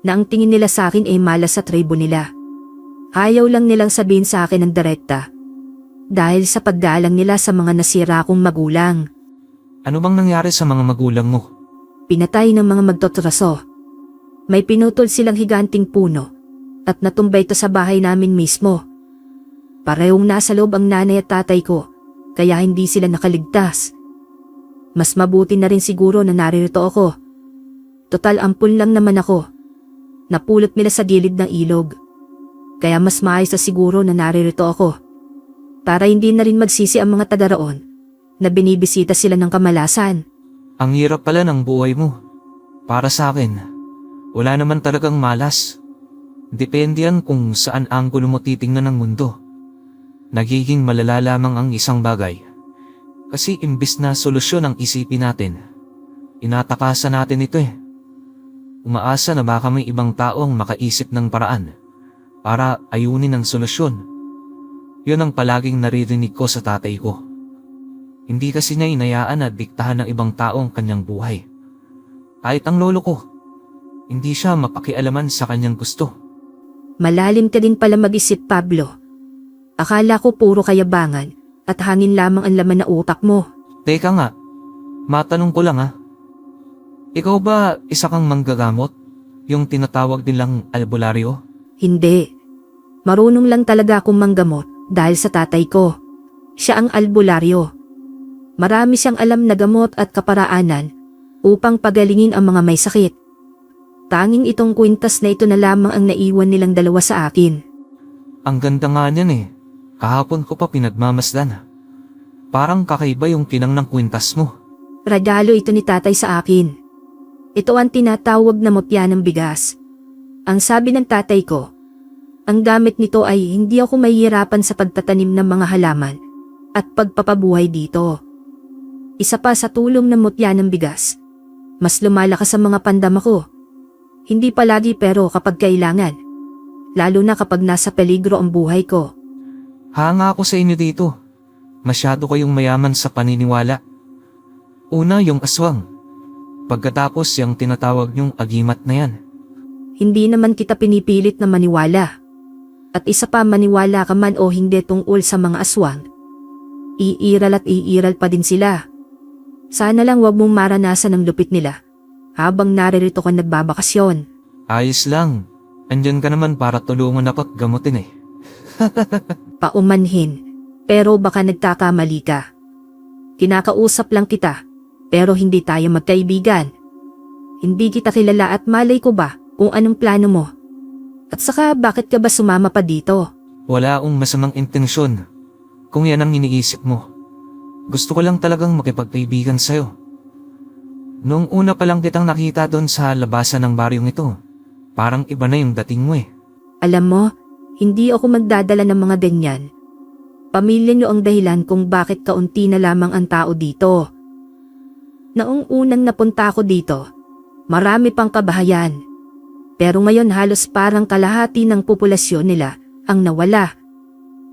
na ang tingin nila sa akin ay malas sa tribo nila. Ayaw lang nilang sabihin sa akin ng direkta dahil sa paggalang nila sa mga nasira kong magulang. Ano bang nangyari sa mga magulang mo? Pinatay ng mga magtotraso. May pinutol silang higanting puno at natumbay ito sa bahay namin mismo. Parehong nasa loob ang nanay at tatay ko kaya hindi sila nakaligtas. Mas mabuti na rin siguro na naririto ako. Total ampun lang naman ako. Napulot nila sa gilid ng ilog. Kaya mas maayos na siguro na naririto ako. Para hindi na rin magsisi ang mga taga roon na binibisita sila ng kamalasan. Ang hirap pala ng buhay mo. Para sa akin, wala naman talagang malas. Depende yan kung saan anggulo mo titingnan ng mundo. Nagiging malala lamang ang isang bagay. Kasi imbis na solusyon ang isipin natin, inatakasan natin ito eh. Umaasa na baka may ibang taong makaisip ng paraan para ayunin ang solusyon. Yun ang palaging naririnig ko sa tatay ko. Hindi kasi niya inayaan na diktahan ng ibang taong kanyang buhay. Kahit ang lolo ko, hindi siya mapakialaman sa kanyang gusto. Malalim ka din pala mag-isip, Pablo. Akala ko puro kayabangan at hangin lamang ang laman na utak mo. Teka nga, matanong ko lang Ikaw ba isa kang manggagamot? Yung tinatawag nilang albularyo? Hindi. Marunong lang talaga akong manggamot dahil sa tatay ko. Siya ang albularyo. Marami siyang alam na gamot at kaparaanan upang pagalingin ang mga may sakit. Tanging itong kwintas na ito na lamang ang naiwan nilang dalawa sa akin. Ang ganda nga niyan eh. Kahapon ko pa pinagmamasdan. Parang kakaiba yung kinang ng kwintas mo. Regalo ito ni tatay sa akin. Ito ang tinatawag na mutya ng bigas. Ang sabi ng tatay ko, ang gamit nito ay hindi ako mahihirapan sa pagtatanim ng mga halaman at pagpapabuhay dito. Isa pa sa tulong ng mutya ng bigas. Mas lumalakas sa mga pandama ko. Hindi palagi pero kapag kailangan. Lalo na kapag nasa peligro ang buhay ko. Hanga ako sa inyo dito. Masyado kayong mayaman sa paniniwala. Una yung aswang. Pagkatapos yung tinatawag nyong agimat na yan. Hindi naman kita pinipilit na maniwala. At isa pa maniwala ka man o hindi tungkol sa mga aswang. Iiral at iiral pa din sila. Sana lang wag mong maranasan ang lupit nila habang naririto ka nagbabakasyon. Ayos lang. Andyan ka naman para tulungan ako at gamutin eh. Paumanhin, pero baka nagkakamali ka. Kinakausap lang kita, pero hindi tayo magkaibigan. Hindi kita kilala at malay ko ba kung anong plano mo? At saka bakit ka ba sumama pa dito? Wala akong masamang intensyon. Kung yan ang iniisip mo. Gusto ko lang talagang makipagkaibigan sa'yo. Noong una pa lang kitang nakita doon sa labasan ng baryong ito, parang iba na yung dating mo eh. Alam mo, hindi ako magdadala ng mga ganyan. Pamilya niyo ang dahilan kung bakit kaunti na lamang ang tao dito. Noong unang napunta ako dito, marami pang kabahayan. Pero ngayon halos parang kalahati ng populasyon nila ang nawala.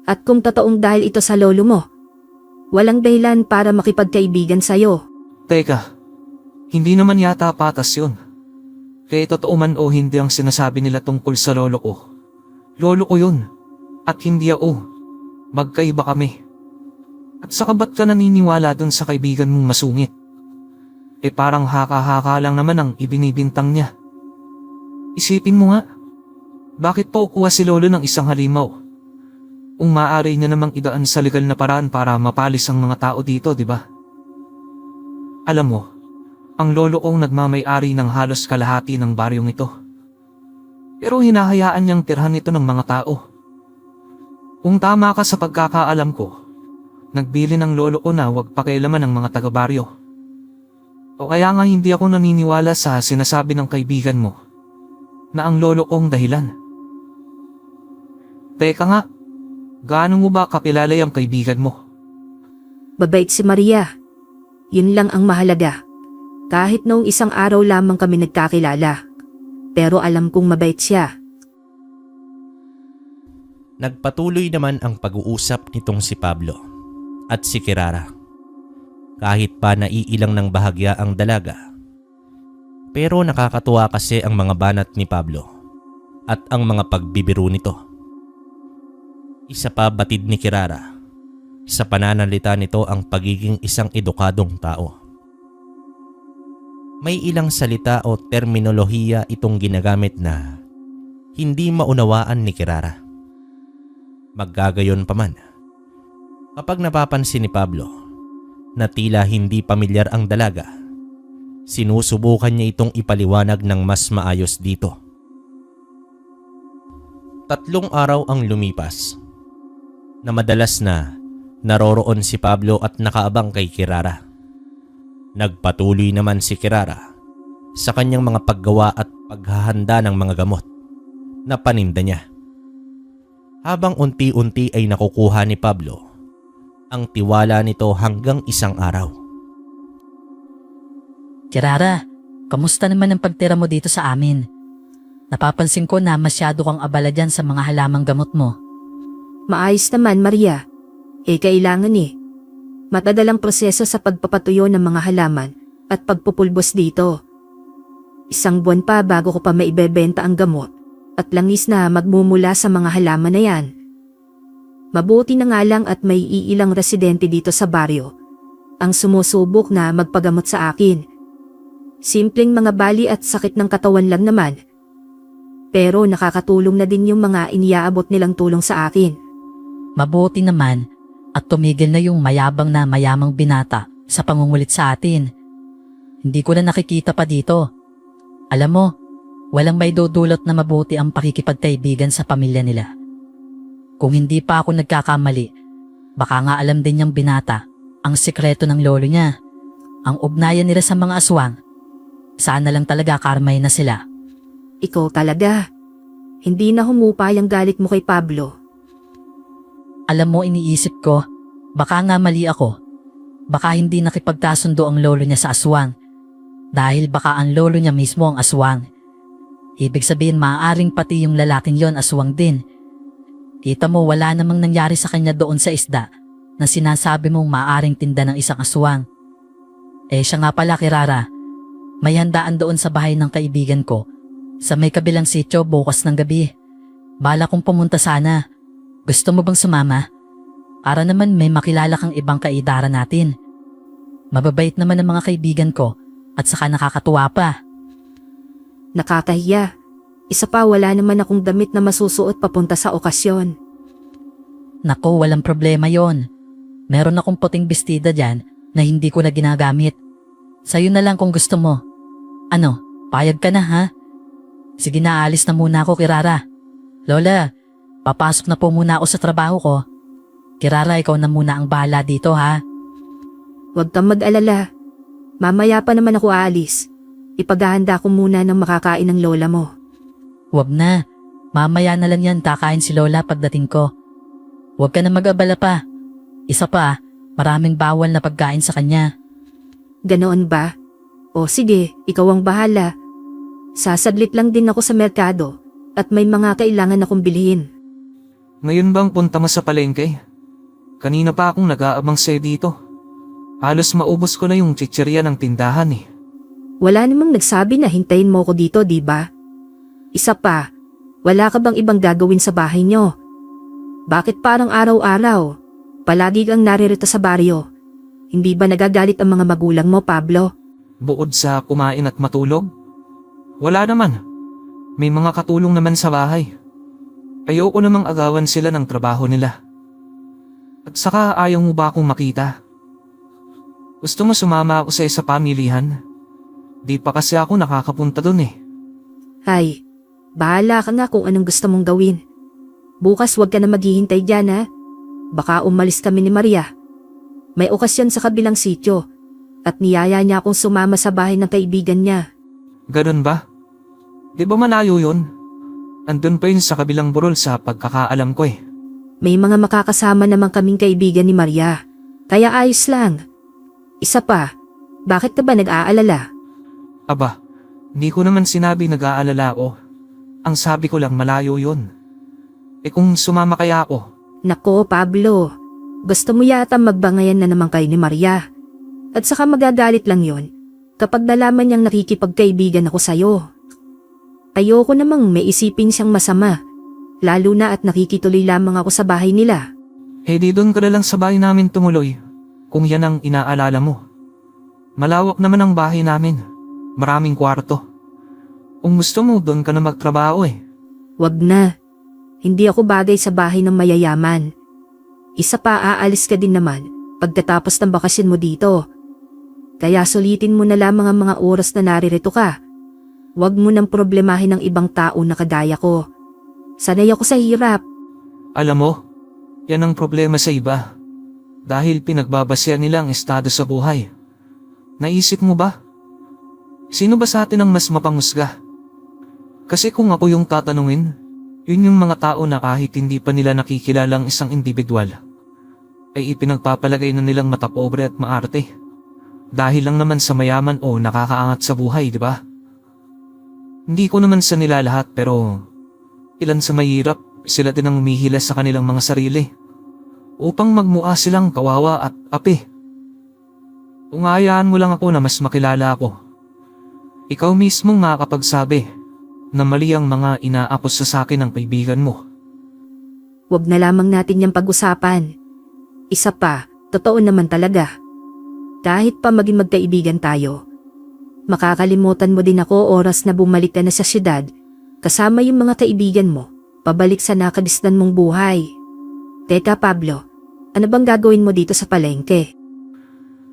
At kung totoong dahil ito sa lolo mo, walang dahilan para makipagkaibigan sa'yo. Teka, hindi naman yata patas yun. Kaya totoo man o hindi ang sinasabi nila tungkol sa lolo ko. Lolo ko yun. At hindi ako. Magkaiba kami. At saka ba't ka naniniwala dun sa kaibigan mong masungit? Eh parang haka-haka lang naman ang ibinibintang niya. Isipin mo nga, bakit pa ukuha si lolo ng isang halimaw? Kung maaari niya namang idaan sa legal na paraan para mapalis ang mga tao dito, di ba? Alam mo, ang lolo kong nagmamay-ari ng halos kalahati ng baryong ito. Pero hinahayaan niyang tirhan ito ng mga tao. Kung tama ka sa pagkakaalam ko, nagbili ng lolo ko na huwag pakialaman ng mga taga-baryo. O kaya nga hindi ako naniniwala sa sinasabi ng kaibigan mo na ang lolo kong dahilan. Teka nga, gaano mo ba kapilala yung kaibigan mo? Babait si Maria. Yun lang ang mahalaga. Kahit noong isang araw lamang kami nagkakilala. Pero alam kong mabait siya. Nagpatuloy naman ang pag-uusap nitong si Pablo at si Kirara. Kahit pa naiilang ng bahagya ang dalaga. Pero nakakatuwa kasi ang mga banat ni Pablo at ang mga pagbibiro nito. Isa pa batid ni Kirara, sa pananalita nito ang pagiging isang edukadong tao. May ilang salita o terminolohiya itong ginagamit na hindi maunawaan ni Kirara. Maggagayon pa man, kapag napapansin ni Pablo na tila hindi pamilyar ang dalaga, sinusubukan niya itong ipaliwanag ng mas maayos dito. 3 araw ang lumipas na madalas na naroroon si Pablo at nakaabang kay Kirara. Nagpatuloy naman si Kirara sa kanyang mga paggawa at paghahanda ng mga gamot na paninda niya. Habang unti-unti ay nakukuha ni Pablo ang tiwala nito hanggang isang araw. Kirara, kamusta naman ang pagtira mo dito sa amin? Napapansin ko na masyado kang abala dyan sa mga halamang gamot mo. Maayos naman, Maria. Kailangan eh. Matadalang proseso sa pagpapatuyo ng mga halaman at pagpupulbos dito. 1 buwan pa bago ko pa maibebenta ang gamot at langis na magmumula sa mga halaman na yan. Mabuti na nga lang at may iilang residente dito sa baryo ang sumusubok na magpagamot sa akin. Simpleng mga bali at sakit ng katawan lang naman. Pero nakakatulong na din yung mga iniaabot nilang tulong sa akin. Mabuti naman at tumigil na yung mayabang na mayamang binata sa pangungulit sa atin. Hindi ko na nakikita pa dito. Alam mo, walang may dudulot na mabuti ang pakikipagkaibigan sa pamilya nila. Kung hindi pa ako nagkakamali, baka nga alam din niyang binata ang sikreto ng lolo niya. Ang ugnayan nila sa mga aswang. Sana lang talaga karmay na sila. Ikaw talaga. Hindi na humupay ang galit mo kay Pablo. Alam mo, iniisip ko, Baka nga mali ako. Baka hindi nakipagkasundo ang lolo niya sa aswang. Dahil baka ang lolo niya mismo ang aswang. Ibig sabihin maaaring pati yung lalaking yon aswang din. Kita mo wala namang nangyari sa kanya doon sa isda na sinasabi mong maaaring tinda ng isang aswang. Siya nga pala Kirara, may handaan doon sa bahay ng kaibigan ko sa may kabilang sityo bukas ng gabi. Bala kong pumunta sana. Gusto mo bang sumama? Para naman may makilala kang ibang kaidara natin. Mababait naman ang mga kaibigan ko at saka nakakatuwa pa. Nakakahiya. Isa pa wala naman akong damit na masusuot papunta sa okasyon. Nako, walang problema yon. Meron akong puting bestida dyan na hindi ko na ginagamit. Sa'yo na lang kung gusto mo. Ano, payag ka na ha? Sige na, alis na muna ako Kirara. Lola, papasok na po muna ako sa trabaho ko. Kirara, ikaw na muna ang bahala dito ha. Huwag kang mag-alala. Mamaya pa naman ako aalis. Ipaghahanda ko muna ng makakain ng lola mo. Huwag na. Mamaya na lang yan kakain si Lola pagdating ko. Huwag ka na mag-abala pa. Isa pa, maraming bawal na pagkain sa kanya. Ganoon ba? O sige, ikaw ang bahala. Sasaglit lang din ako sa merkado at may mga kailangan akong bilhin. Ngayon bang punta mo sa palengke? Kanina pa akong nag-aabang sa'yo dito. Halos maubos ko na yung chichirya ng tindahan eh. Wala namang nagsabi na hintayin mo ko dito, di ba? Isa pa, wala ka bang ibang gagawin sa bahay nyo? Bakit parang araw-araw? Palagi kang naririto sa baryo. Hindi ba nagagalit ang mga magulang mo, Pablo? Buod sa kumain at matulog? Wala naman. May mga katulong naman sa bahay. Ayoko namang agawan sila ng trabaho nila. At saka ayaw mo ba akong makita? Gusto mo sumama ako sa isa pamilihan? Di pa kasi ako nakakapunta dun eh. Hay, bahala ka nga kung anong gusto mong gawin. Bukas huwag ka na maghihintay dyan ha. Baka umalis kami ni Maria. May okasyon sa kabilang sityo at niyaya niya akong sumama sa bahay ng kaibigan niya. Ganun ba? Di ba malayo yun? Andun pa yun sa kabilang burol sa pagkakaalam ko eh. May mga makakasama naman kaming kaibigan ni Maria. Kaya ayos lang. Isa pa, bakit ka ba nag-aalala? Aba, hindi ko naman sinabi nag-aalala ako. Ang sabi ko lang malayo yun. Kung sumama kaya ako? Nako, Pablo. Gusto mo yata magbangayan na naman kayo ni Maria. At saka magagalit lang yon kapag nalaman niyang nakikipagkaibigan ako sa'yo. Ayoko namang may isipin siyang masama, lalo na at nakikituloy lamang ako sa bahay nila. Di doon ka na lang sa bahay namin tumuloy, kung yan ang inaalala mo. Malawak naman ang bahay namin. Maraming kwarto. Kung gusto mo, doon ka na magtrabaho eh. Wag na. Hindi ako bagay sa bahay ng mayayaman. Isa pa, aalis ka din naman pagkatapos ng bakasyon mo dito. Kaya sulitin mo na lamang ang mga oras na naririto ka. Huwag mo nang problemahin ng ibang tao na kagaya ko. Sanay ako sa hirap. Alam mo, yan ang problema sa iba. Dahil pinagbabasya nila ang estado sa buhay. Naisip mo ba? Sino ba sa atin ang mas mapangusga? Kasi kung ako yung tatanungin, yun yung mga tao na kahit hindi pa nila nakikilala ang isang individual, ay ipinagpapalagay na nilang matapobre at maarte. Dahil lang naman sa mayaman o nakakaangat sa buhay, di ba? Hindi ko naman sa nila lahat pero ilan sa mahirap, sila din ang umihila sa kanilang mga sarili upang magmukha silang kawawa at api. Kung hayaan mo lang ako na mas makilala ako, ikaw mismong makakapagsabi na mali ang mga inaapos sa akin ng kaibigan mo. Huwag na lamang natin yung pag-usapan. Isa pa, totoo naman talaga. Kahit pa maging magkaibigan tayo, makakalimutan mo din ako oras na bumalik ka na sa syudad kasama yung mga kaibigan mo, pabalik sa nakadistan mong buhay. Teka Pablo, ano bang gagawin mo dito sa palengke?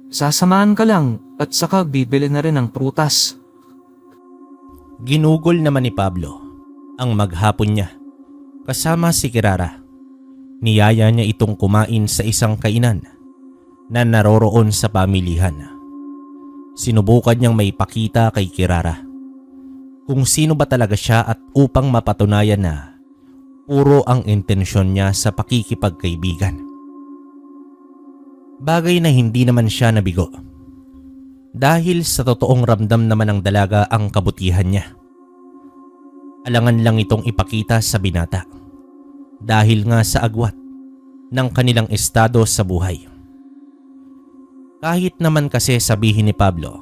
Sasamahan ka lang at saka bibili na rin ng prutas. Ginugol naman ni Pablo ang maghapon niya kasama si Kirara. Niyaya niya itong kumain sa isang kainan na naroroon sa pamilihan. Sinubukan niyang maipakita kay Kirara kung sino ba talaga siya at upang mapatunayan na puro ang intensyon niya sa pakikipagkaibigan. Bagay na hindi naman siya nabigo. Dahil sa totoong ramdam naman ng dalaga ang kabutihan niya. Alangan lang itong ipakita sa binata. Dahil nga sa agwat ng kanilang estado sa buhay. Kahit naman kasi sabihin ni Pablo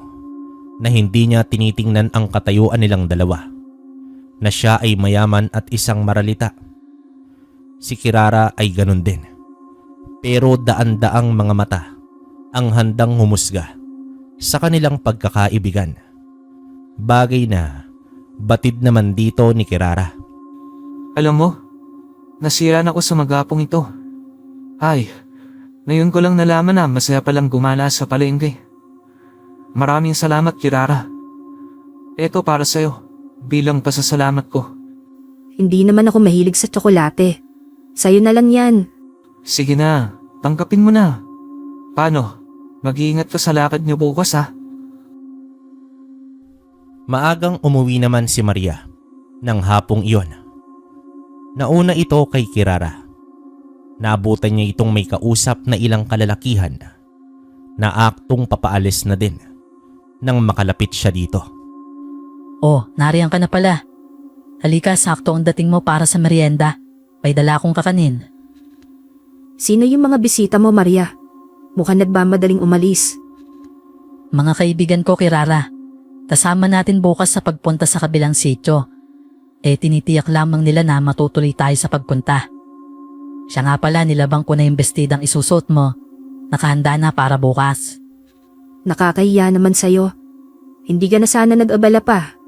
na hindi niya tinitingnan ang katayuan nilang dalawa, na siya ay mayaman at isang maralita. Si Kirara ay ganun din. Pero daan-daang mga mata ang handang humusga sa kanilang pagkakaibigan. Bagay na batid naman dito ni Kirara. Alam mo, nasira na ako sa magapong ito. Ay, ngayon ko lang nalaman na masaya palang gumala sa palengke. Maraming salamat, Kirara. Ito para sa'yo, bilang pasasalamat ko. Hindi naman ako mahilig sa tsokolate. Sa'yo na lang yan. Sige na, tanggapin mo na. Paano? Mag-iingat ka sa lakad niyo bukas ha. Maagang umuwi naman si Maria ng hapong iyon. Nauna ito kay Kirara. Naabutan niya itong may kausap na ilang kalalakihan na aktong papaalis na din nang makalapit siya dito. Oh, nariyan ka na pala. Halika, sakto ang dating mo para sa merienda. May dala akong kakanin. Sino yung mga bisita mo, Maria? Mukhang nagmamadaling umalis. Mga kaibigan ko, Kirara. Kasama natin bukas sa pagpunta sa kabilang sityo. Tinitiyak lamang nila na matutuloy tayo sa pagpunta. Siya nga pala, nilabang ko na yung bestidang isusot mo. Nakahanda na para bukas. Nakakahiya naman sa'yo. Hindi ka na sana nag-abala pa.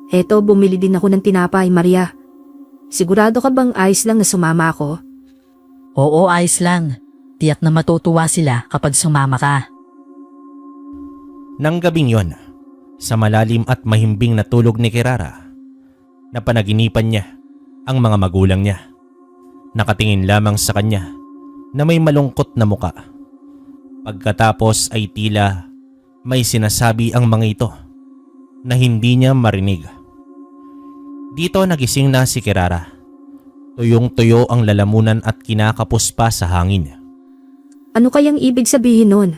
Eto, bumili din ako ng tinapay, Maria. Sigurado ka bang ayos lang na sumama ako? Oo, ayos lang. Tiyak na matutuwa sila kapag sumama ka. Nang gabing yon, sa malalim at mahimbing na tulog ni Kirara, napanaginipan niya ang mga magulang niya. Nakatingin lamang sa kanya na may malungkot na muka. Pagkatapos ay tila may sinasabi ang mga ito na hindi niya marinig. Dito nagising na si Kirara. Tuyong-tuyo ang lalamunan at kinakapos pa sa hangin. Ano kayang ibig sabihin nun?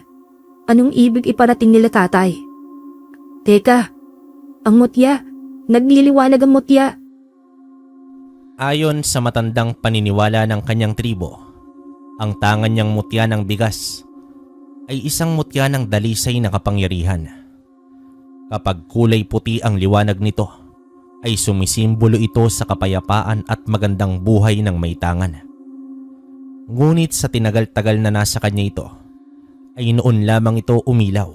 Anong ibig iparating nila tatay? Teka, ang mutya. Nagliliwanag ang mutya. Ayon sa matandang paniniwala ng kanyang tribo, ang tangan niyang mutya ng bigas ay isang mutya ng dalisay na kapangyarihan. Kapag kulay puti ang liwanag nito, ay sumisimbolo ito sa kapayapaan at magandang buhay ng may tangan. Ngunit sa tinagal-tagal na nasa kanya ito, ay noon lamang ito umilaw.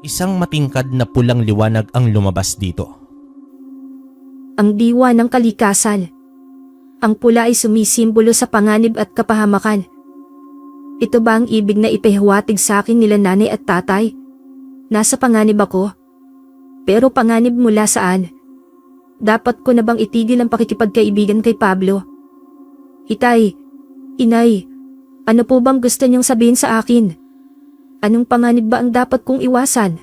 Isang matingkad na pulang liwanag ang lumabas dito. Ang diwa ng kalikasan. Ang pula ay sumisimbolo sa panganib at kapahamakan. Ito ba ang ibig na ipahiwatig sa akin nila nanay at tatay? Nasa panganib ako? Pero panganib mula saan? Dapat ko na bang itigil ang pakikipagkaibigan kay Pablo? Itay, inay, ano po bang gusto niyong sabihin sa akin? Anong panganib ba ang dapat kong iwasan?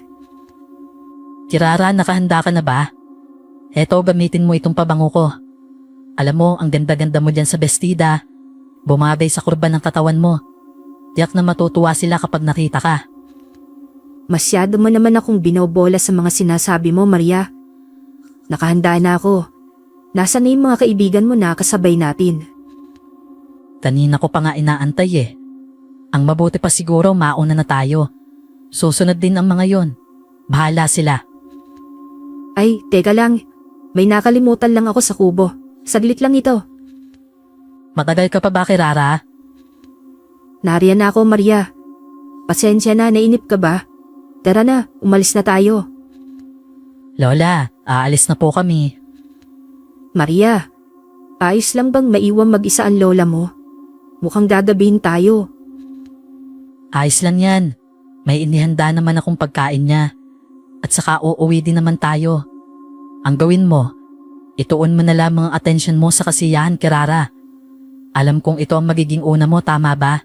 Kirara, nakahanda ka na ba? Eto, gamitin mo itong pabango ko. Alam mo, ang ganda-ganda mo dyan sa bestida. Bumabay sa kurban ng katawan mo. Tiyak na matutuwa sila kapag nakita ka. Masyado mo naman akong binobola sa mga sinasabi mo, Maria. Nakahanda na ako. Nasaan na yung mga kaibigan mo na kasabay natin? Kanina ko pa nga inaantay eh. Ang mabuti pa siguro mauna na tayo. Susunod din ang mga yon. Bahala sila. Ay, teka lang. May nakalimutan lang ako sa kubo. Saglit lang ito. Matagal ka pa ba, Kirara? Nariyan na ako, Maria. Pasensya na, nainip ka ba? Tara na, umalis na tayo. Lola, aalis na po kami. Maria, ayos lang bang maiwan mag-isa ang lola mo? Mukhang gagabihin tayo. Ayos lang yan. May inihanda naman akong pagkain niya. At saka uuwi din naman tayo. Ang gawin mo, ituon mo na lamang ang atensyon mo sa kasiyahan, Kirara. Alam kong ito ang magiging una mo, tama ba?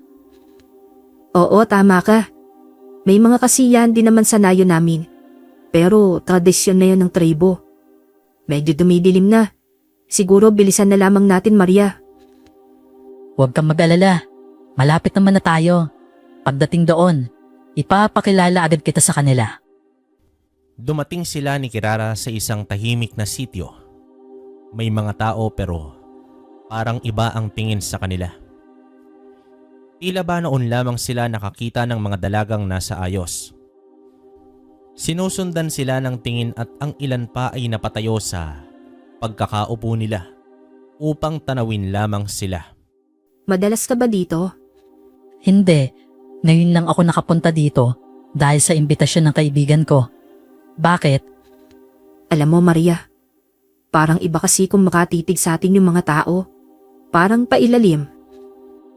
Oo, tama ka. May mga kasiyahan din naman sa nayo namin. Pero tradisyon na yun ng tribo. Medyo dumidilim na. Siguro bilisan na lamang natin, Maria. Huwag kang mag-alala. Malapit naman na tayo. Pagdating doon, ipapakilala agad kita sa kanila. Dumating sila ni Kirara sa isang tahimik na sityo. May mga tao pero parang iba ang tingin sa kanila. Tila ba noon lamang sila nakakita ng mga dalagang nasa ayos. Sinusundan sila ng tingin at ang ilan pa ay napatayo sa pagkakaupo nila upang tanawin lamang sila. Madalas ka ba dito? Hindi, ngayon lang ako nakapunta dito dahil sa imbitasyon ng kaibigan ko. Bakit? Alam mo, Maria, parang iba kasi kung makatitig sa atin yung mga tao. Parang pailalim.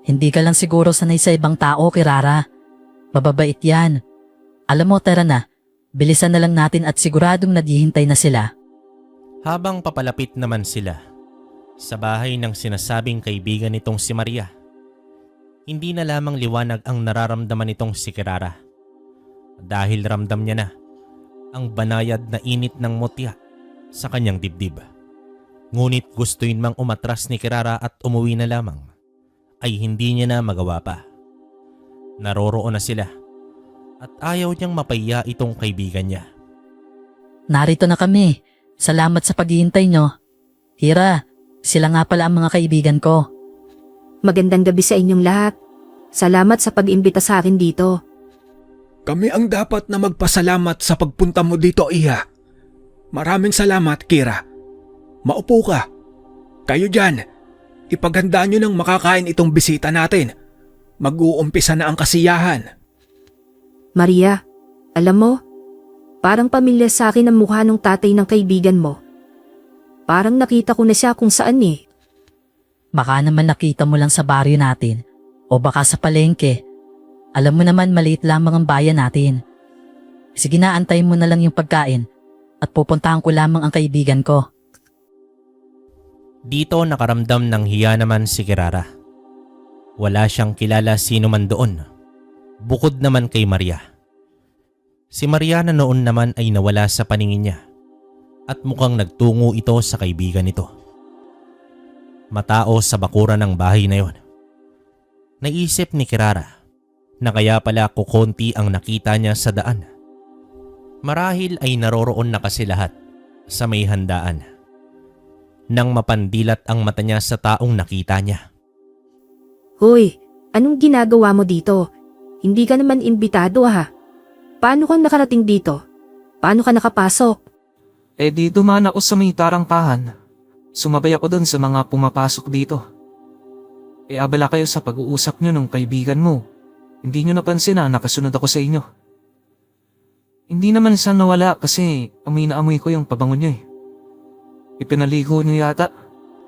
Hindi ka lang siguro sanay sa ibang tao, Kirara. Mababait yan. Alam mo, tara na. Bilisan na lang natin at siguradong naghihintay na sila. Habang papalapit naman sila sa bahay ng sinasabing kaibigan nitong si Maria, hindi na lamang liwanag ang nararamdaman nitong si Kirara. Dahil ramdam niya na ang banayad na init ng mutya sa kanyang dibdib. Ngunit gustuin mang umatras ni Kirara at umuwi na lamang, ay hindi niya na magawa pa. Naroroon na sila at ayaw niyang mapaya itong kaibigan niya. Narito na kami. Salamat sa paghihintay nyo. Kira, sila nga pala ang mga kaibigan ko. Magandang gabi sa inyong lahat. Salamat sa pag-imbita sa akin dito. Kami ang dapat na magpasalamat sa pagpunta mo dito, Iha. Maraming salamat, Kira. Maupo ka. Kayo dyan, ipaghandaan nyo ng makakain itong bisita natin. Mag-uumpisa na ang kasiyahan. Maria, alam mo, parang pamilya sa akin ang mukha ng tatay ng kaibigan mo. Parang nakita ko na siya kung saan eh. Baka naman nakita mo lang sa baryo natin o baka sa palengke. Alam mo naman maliit lamang ang bayan natin. Sige na, antayin mo na lang yung pagkain at pupuntahan ko lamang ang kaibigan ko. Dito nakaramdam ng hiya naman si Kirara. Wala siyang kilala sino man doon, bukod naman kay Maria. Si Maria na noon naman ay nawala sa paningin niya at mukhang nagtungo ito sa kaibigan nito. Matao sa bakuran ng bahay na yon. Naisip ni Kirara na kaya pala kukonti ang nakita niya sa daan. Marahil ay naroroon na kasi lahat sa may handaan. Nang mapandilat ang mata niya sa taong nakita niya. Hoy, anong ginagawa mo dito? Hindi ka naman imbitado ha. Paano ka nakarating dito? Paano ka nakapasok? Di dumaan ako sa may tarangkahan. Sumabay ako doon sa mga pumapasok dito. Abala kayo sa pag-uusap nyo ng kaibigan mo. Hindi nyo napansin na nakasunod ako sa inyo. Hindi naman siya nawala kasi amoy na amoy ko yung pabango nyo eh. Ipinaligo nyo yata.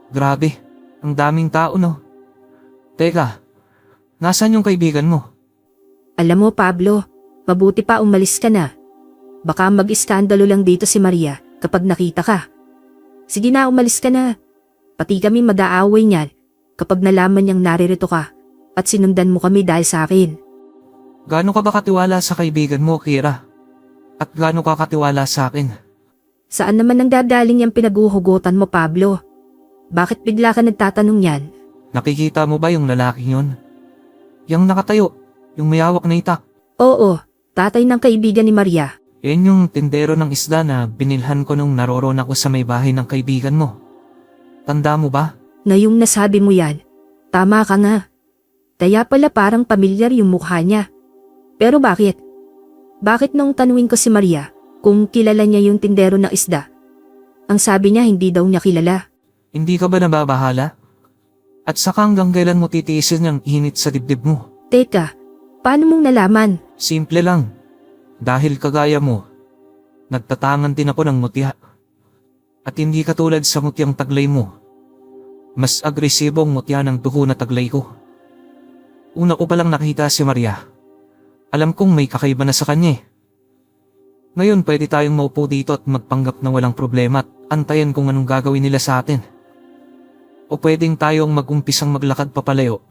Grabe, ang daming tao no. Teka, nasaan yung kaibigan mo? Alam mo Pablo, mabuti pa umalis ka na. Baka mag-iskandalo lang dito si Maria kapag nakita ka. Sige na, umalis ka na. Pati kami mag-aaway niyan kapag nalaman niyang naririto ka at sinundan mo kami dahil sa akin. Gaano ka ba katiwala sa kaibigan mo, Kira? At gaano ka katiwala sa akin? Saan naman nang gagaling yung pinaguhugutan mo Pablo? Bakit bigla ka nagtatanong yan? Nakikita mo ba yung lalaking yun? Yung nakatayo, yung mayawak na itak. Oo, tatay ng kaibigan ni Maria. Yan yung tindero ng isda na binilhan ko nung naroroon ako sa may bahay ng kaibigan mo. Tanda mo ba? Ngayong nasabi mo yan, tama ka nga. Kaya pala parang pamilyar yung mukha niya. Pero bakit? Bakit nung tanungin ko si Maria kung kilala niya yung tindero ng isda? Ang sabi niya hindi daw niya kilala. Hindi ka ba nababahala? At saka hanggang kailan mo titiisin ang init sa dibdib mo? Teka, paano mong nalaman? Simple lang. Dahil kagaya mo, nagtatangan din ako ng mutya. At hindi katulad sa mutyang taglay mo. Mas agresibo ang mutya ng dugo na taglay ko. Una ko palang nakita si Maria. Alam kong may kakaiba na sa kanya eh. Ngayon pwede tayong maupo dito at magpanggap na walang problema at antayin kung anong gagawin nila sa atin. O pwedeng tayong mag-umpisang maglakad papalayo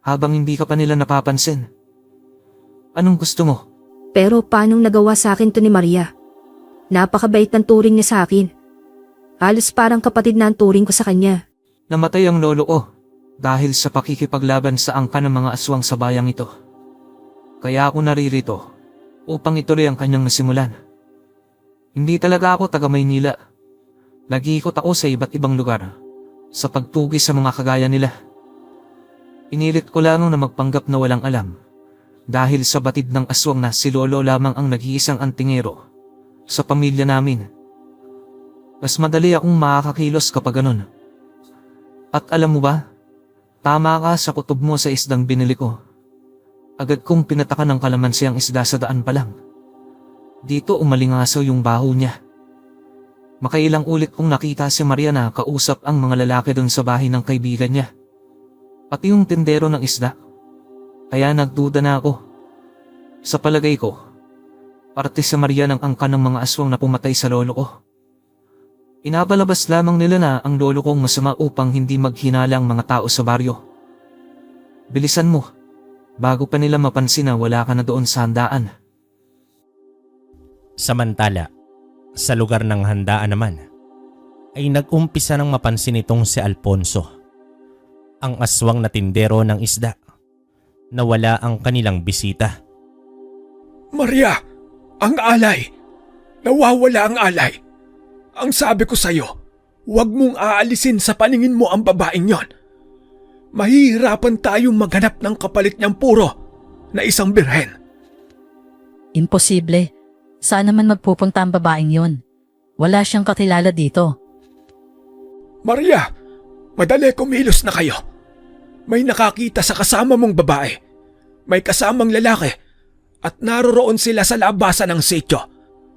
habang hindi ka pa nila napapansin. Anong gusto mo? Pero paanong nagawa sa akin to ni Maria? Napakabait ng turing niya sa akin. Halos parang kapatid na ang turing ko sa kanya. Namatay ang lolo ko dahil sa pakikipaglaban sa angka ng mga aswang sa bayang ito. Kaya ako naririto upang ituloy ang kanyang nasimulan. Hindi talaga ako taga Maynila. Nag-iikot ako sa iba't ibang lugar sa pagtugis sa mga kagaya nila. Pinilit ko lang na magpanggap na walang alam dahil sa batid ng aswang na si Lolo lamang ang nag-iisang antingero sa pamilya namin. Mas madali akong makakakilos kapag ganun. At alam mo ba, tama ka sa kutob mo sa isdang binili ko. Agad kong pinatakan ng kalamansi ang isda sa daan pa lang. Dito umalingasaw yung baho niya. Makailang ulit kong nakita si Maria na kausap ang mga lalaki doon sa bahay ng kaibigan niya. Pati yung tindero ng isda. Kaya nagduda na ako. Sa palagay ko, parte si Maria ng angka ng mga aswang na pumatay sa lolo ko. Inabalabas lamang nila na ang lolo kong masama upang hindi maghinala ang mga tao sa baryo. Bilisan mo, bago pa nila mapansin na wala ka na doon sa handaan. Samantala, sa lugar ng handaan naman, ay nag-umpisa ng mapansin itong si Alfonso, ang aswang na tindero ng isda, na wala ang kanilang bisita. Maria, ang alay! Nawawala ang alay! Ang sabi ko sa'yo, huwag mong aalisin sa paningin mo ang babaeng yon. Mahihirapan tayong maghanap ng kapalit niyang puro na isang birhen. Imposible. Saan naman magpupunta ang babaeng yon? Wala siyang kakilala dito. Maria, madali kumilos na kayo. May nakakita sa kasama mong babae. May kasamang lalaki at naroroon sila sa labasan ng sityo.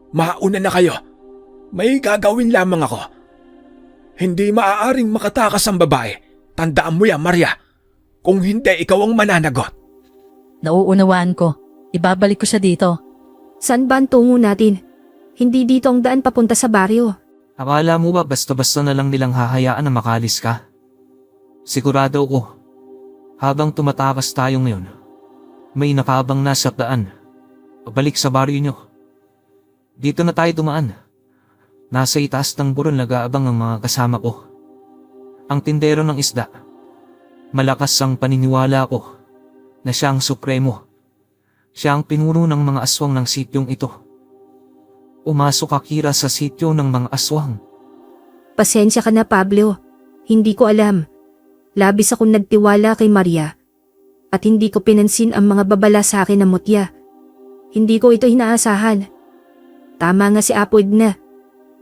Mauna na kayo. May gagawin lamang ako. Hindi maaaring makatakas ang babae. Tandaan mo yan, Maria. Kung hindi, ikaw ang mananagot. Nauunawaan ko. Ibabalik ko siya dito. Saan ba ang tungo natin? Hindi dito ang daan papunta sa baryo. Akala mo ba basta-basta na lang nilang hahayaan na makalis ka? Sigurado ko, habang tumatakas tayo ngayon, may nakabang nasa daan. Pabalik sa baryo nyo. Dito na tayo dumaan. Nasa itaas ng burol nag-aabang ang mga kasama ko. Ang tindero ng isda. Malakas ang paniniwala ko na siya ang supremo. Siya ang pinuno ng mga aswang ng sityong ito. Umasok Akira sa sityo ng mga aswang. Pasensya ka na, Pablo. Hindi ko alam. Labis akong nagtiwala kay Maria. At hindi ko pinansin ang mga babala sa akin na mutya. Hindi ko ito inaasahan. Tama nga si Apo Edna.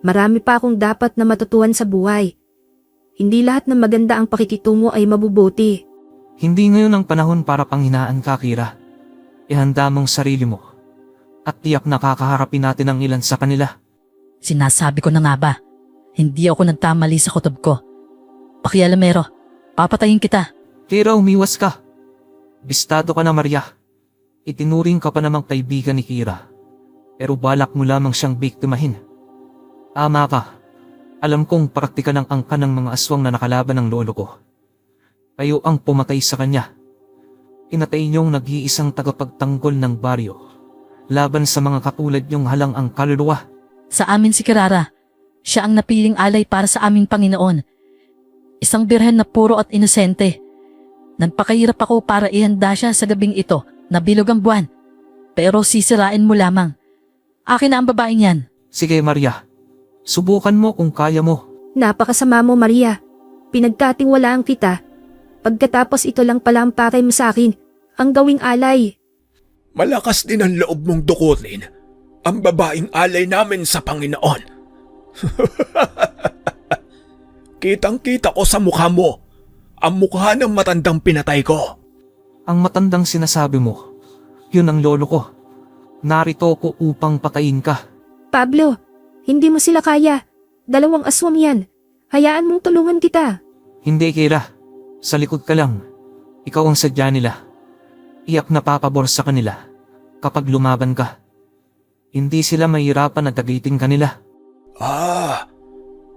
Marami pa akong dapat na matutuhan sa buhay. Hindi lahat ng maganda ang pakikitungo ay mabubuti. Hindi ngayon ang panahon para panghinaan ka, Akira. Ihanda mong sarili mo. At tiyak nakakaharapin natin ang ilan sa kanila. Sinasabi ko na nga ba? Hindi ako nagkamali sa kutob ko. Pakialamero, papatayin kita. Kira, umiwas ka. Bistado ka na, Maria. Itinuring ka pa namang kaibigan ni Kira. Pero balak mo lamang siyang biktimahin. Ama ka. Alam kong praktika ng angka ng mga aswang na nakalaban ng lolo ko. Kayo ang pumatay sa kanya. Pinatay niyong nag-iisang tagapagtanggol ng baryo. Laban sa mga katulad niyong halang ang kaluluwa. Sa amin si Kirara. Siya ang napiling alay para sa aming Panginoon. Isang birhen na puro at inosente. Nagpakahirap ako para ihanda siya sa gabing ito na bilog ang buwan. Pero sisirain mo lamang. Akin na ang babaeng yan. Sige, Maria. Subukan mo kung kaya mo. Napakasama mo, Maria. Pinagkatiwalaan kita. Pagkatapos ito lang pala ang pakay mo sa akin. Ang gawing alay. Malakas din ang loob mong dukutin ang babaeng alay namin sa Panginoon. Kitang-kita ko sa mukha mo ang mukha ng matandang pinatay ko. Ang matandang sinasabi mo, yun ang lolo ko. Narito ko upang patayin ka. Pablo, hindi mo sila kaya. 2 aswang yan. Hayaan mong tulungan kita. Hindi, Kira. Sa likod ka lang. Ikaw ang sadya nila. Iyak na papabor sa kanila kapag lumaban ka. Hindi sila mahirapan na tagiting kanila.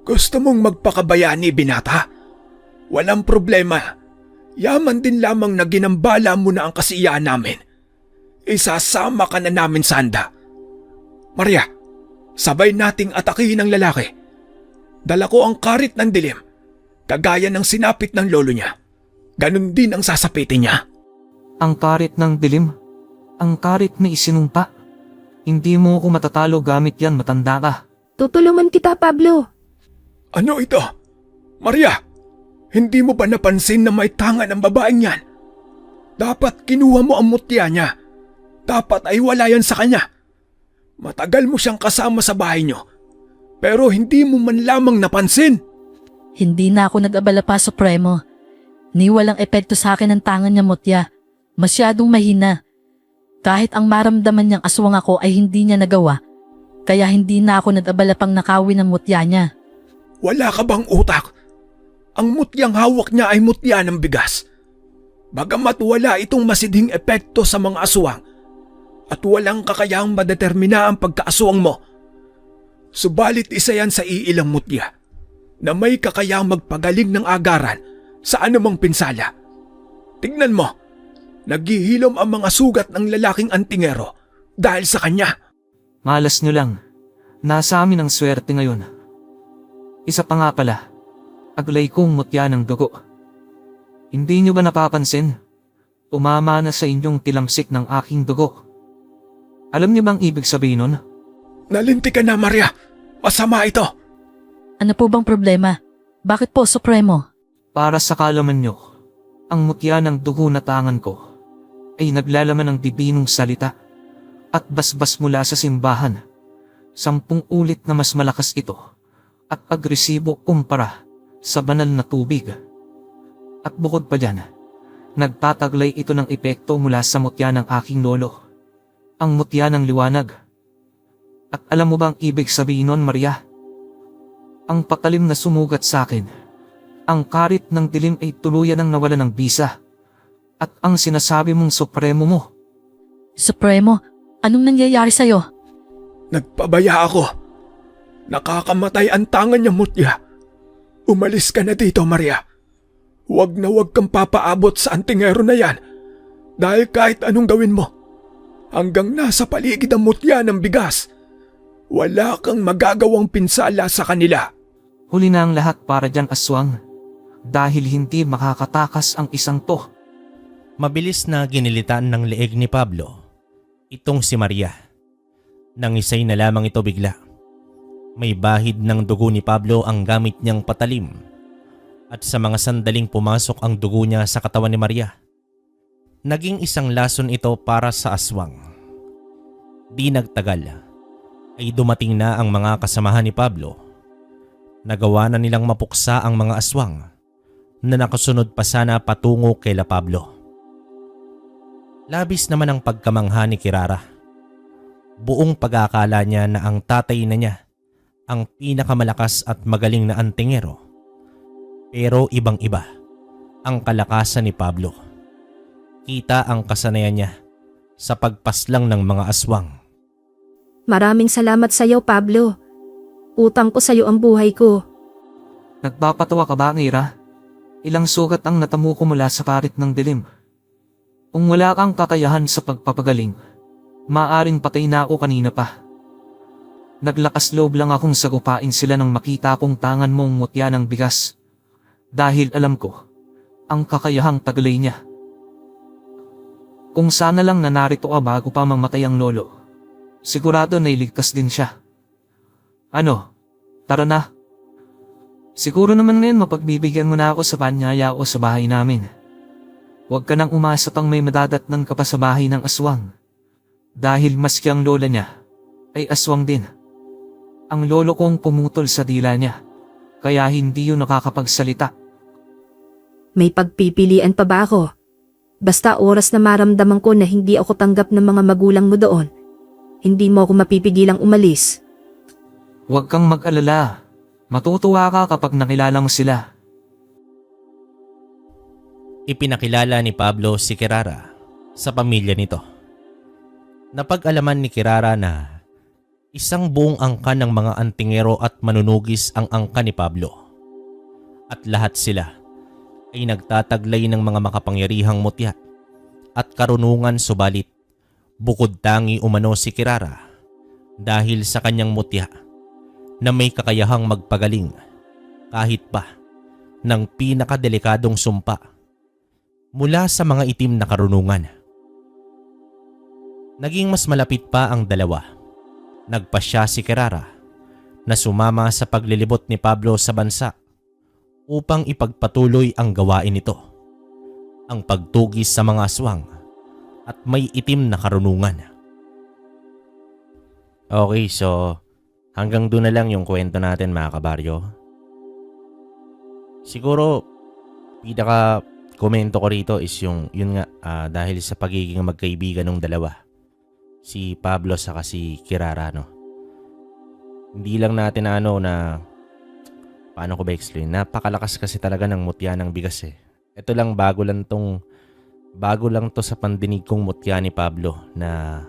Gusto mong magpakabayani, binata? Walang problema. Yaman din lamang na ginambala mo na ang kasiyaan namin. Isasama ka na namin sa handa. Maria, sabay nating atakihin ang lalaki. Dala ko ang karit ng dilim. Kagaya ng sinapit ng lolo niya. Ganon din ang sasapitin niya. Ang karit ng dilim? Ang karit na isinumpa. Hindi mo ako matatalo gamit yan, matanda ka. Tutulungan kita, Pablo. Ano ito? Maria, hindi mo ba napansin na may tanga ng babaeng yan? Dapat kinuha mo ang mutya niya. Dapat ay wala yan sa kanya. Matagal mo siyang kasama sa bahay niyo. Pero hindi mo man lamang napansin. Hindi na ako nag-abala pa, Supremo. Ni walang epekto sa akin ang tangan niya mutya. Masyadong mahina. Kahit ang maramdaman niyang aswang ako ay hindi niya nagawa. Kaya hindi na ako nag-abala pang nakawin ang mutya niya. Wala ka bang utak? Ang mutyang hawak niya ay mutya ng bigas. Bagamat wala itong masidhing epekto sa mga aswang at walang kakayahang madetermina ang pagkaaswang mo. Subalit isa yan sa iilang mutya na may kakayahang magpagaling ng agaran sa anumang pinsala. Tingnan mo, naghihilom ang mga sugat ng lalaking antingero dahil sa kanya. Malas nyo lang. Nasa amin ang swerte ngayon. Isa pa nga pala, aglay kong mutya ng dugo. Hindi nyo ba napapansin? Umama na sa inyong tilamsik ng aking dugo. Alam niyo bang ibig sabihin nun? Nalinti ka na, Maria. Masama ito. Ano po bang problema? Bakit po, Supremo? Para sa kalaman nyo, ang mutya ng dugo na tangan ko ay naglalaman ng bibinong salita at basbas mula sa simbahan. 10 ulit na mas malakas ito at agresibo kumpara sa banal na tubig. At bukod pa dyan, nagtataglay ito ng epekto mula sa mutya ng aking lolo. Ang mutya ng liwanag. At alam mo bang ibig sabihin nun, Maria? Ang patalim na sumugat sa akin. Ang karit ng dilim ay tuluyan ng nawala ng bisa. At ang sinasabi mong supremo mo. Supremo, anong nangyayari sa'yo? Nagpabaya ako. Nakakamatay ang tangan niya, mutya. Umalis ka na dito, Maria. Huwag na huwag kang papaabot sa antingero na yan. Dahil kahit anong gawin mo, hanggang nasa paligid ang mutya ng bigas, wala kang magagawang pinsala sa kanila. Huli na ang lahat para dyan, aswang. Dahil hindi makakatakas ang isang to. Mabilis na ginilitan ng leeg ni Pablo itong si Maria. Nangisay na lamang ito bigla. May bahid ng dugo ni Pablo ang gamit niyang patalim at sa mga sandaling pumasok ang dugo niya sa katawan ni Maria. Naging isang lason ito para sa aswang. Di nagtagal ay dumating na ang mga kasamahan ni Pablo. Nagawa na nilang mapuksa ang mga aswang na nakasunod pa sana patungo kay La Pablo. Labis naman ang pagkamangha ni Kirara. Buong pag-aakala niya na ang tatay na niya ang pinakamalakas at magaling na antingero. Pero ibang-iba ang kalakasan ni Pablo. Kita ang kasanayan niya sa pagpaslang ng mga aswang. Maraming salamat sa iyo, Pablo. Utang ko sa iyo ang buhay ko. Nagpapatawa ka ba, Nira? Ilang sugat ang natamo ko mula sa parit ng dilim. Kung wala kang kakayahan sa pagpapagaling, maaring patay na ako kanina pa. Naglakas loob lang akong sagupain sila nang makita kong tangan mong mutya ng bigas. Dahil alam ko, ang kakayahang taglay niya. Kung sana lang na narito ka bago pa mamatay ang lolo, sigurado na iligtas din siya. Ano? Tara na. Siguro naman ngayon mapagbibigyan mo na ako sa panyaya o sa bahay namin. Huwag ka nang umasa pang may madadatnan ka pa sa bahay ng aswang. Dahil maski ang lola niya ay aswang din. Ang lolo kong pumutol sa dila niya, kaya hindi yun nakakapagsalita. May pagpipilian pa ba ako? Basta oras na maramdaman ko na hindi ako tanggap ng mga magulang mo doon, hindi mo ako mapipigilang umalis. Huwag kang mag-alala. Matutuwa ka kapag nakilala mo sila. Ipinakilala ni Pablo si Kirara sa pamilya nito. Napag-alaman ni Kirara na isang buong angkan ng mga antingero at manunugis ang angkan ni Pablo. At lahat sila ay nagtataglay ng mga makapangyarihang mutya at karunungan, subalit bukod tangi umano si Kirara dahil sa kanyang mutya na may kakayahang magpagaling kahit pa ng pinakadelikadong sumpa mula sa mga itim na karunungan. Naging mas malapit pa ang dalawa. Nagpasya si Kirara na sumama sa paglilibot ni Pablo sa bansa upang ipagpatuloy ang gawain nito, ang pagtugis sa mga aswang at may itim na karunungan. Okay, so hanggang doon na lang yung kwento natin mga kabaryo. Siguro pinaka komento ko rito is yun nga, dahil sa pagiging magkaibigan ng dalawa, si Pablo saka si Kirara, no. Hindi lang natin paano ko ba explain? Napakalakas kasi talaga ng mutya ng bigas eh. Ito lang bago lang to sa pandinig kong mutya ni Pablo na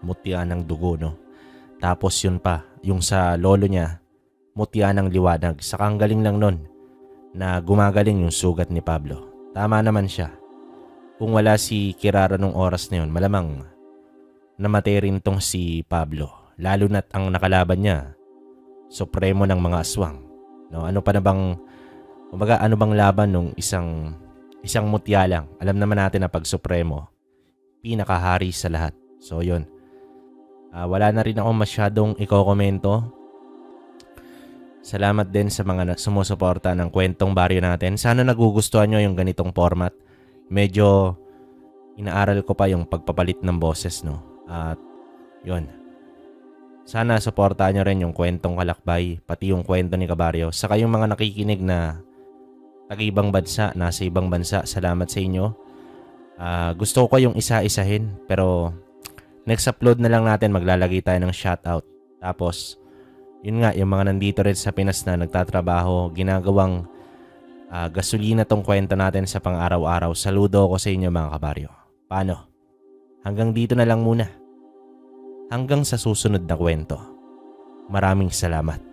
mutya ng dugo, no. Tapos yun pa, yung sa lolo niya, mutya ng liwanag. Saka ang galing lang nun na gumagaling yung sugat ni Pablo. Tama naman siya. Kung wala si Kirara nung oras na yun, malamang namatay rin tong si Pablo. Lalo na't ang nakalaban niya, supremo ng mga aswang. No, ano bang laban nung isang mutya lang? Alam naman natin na pag supremo, pinakahari sa lahat. So yun. Wala na rin ako masyadong iko-komento. Salamat din sa mga sumusuporta ng kwentong baryo natin. Sana nagugustuhan nyo yung ganitong format. Medyo inaaral ko pa yung pagpapalit ng boses, no? At yun. Sana suportahan nyo rin yung kwentong Kalakbay, pati yung kwento ni Kabaryo. Saka yung mga nakikinig na taga-ibang bansa, nasa ibang bansa, salamat sa inyo. Gusto ko yung isa-isahin, pero next upload na lang natin maglalagay tayo ng shoutout. Tapos, yun nga, yung mga nandito rin sa Pinas na nagtatrabaho, ginagawang gasolina tong kwento natin sa pang-araw-araw. Saludo ako sa inyo mga kabaryo. Paano? Hanggang dito na lang muna. Hanggang sa susunod na kwento. Maraming salamat.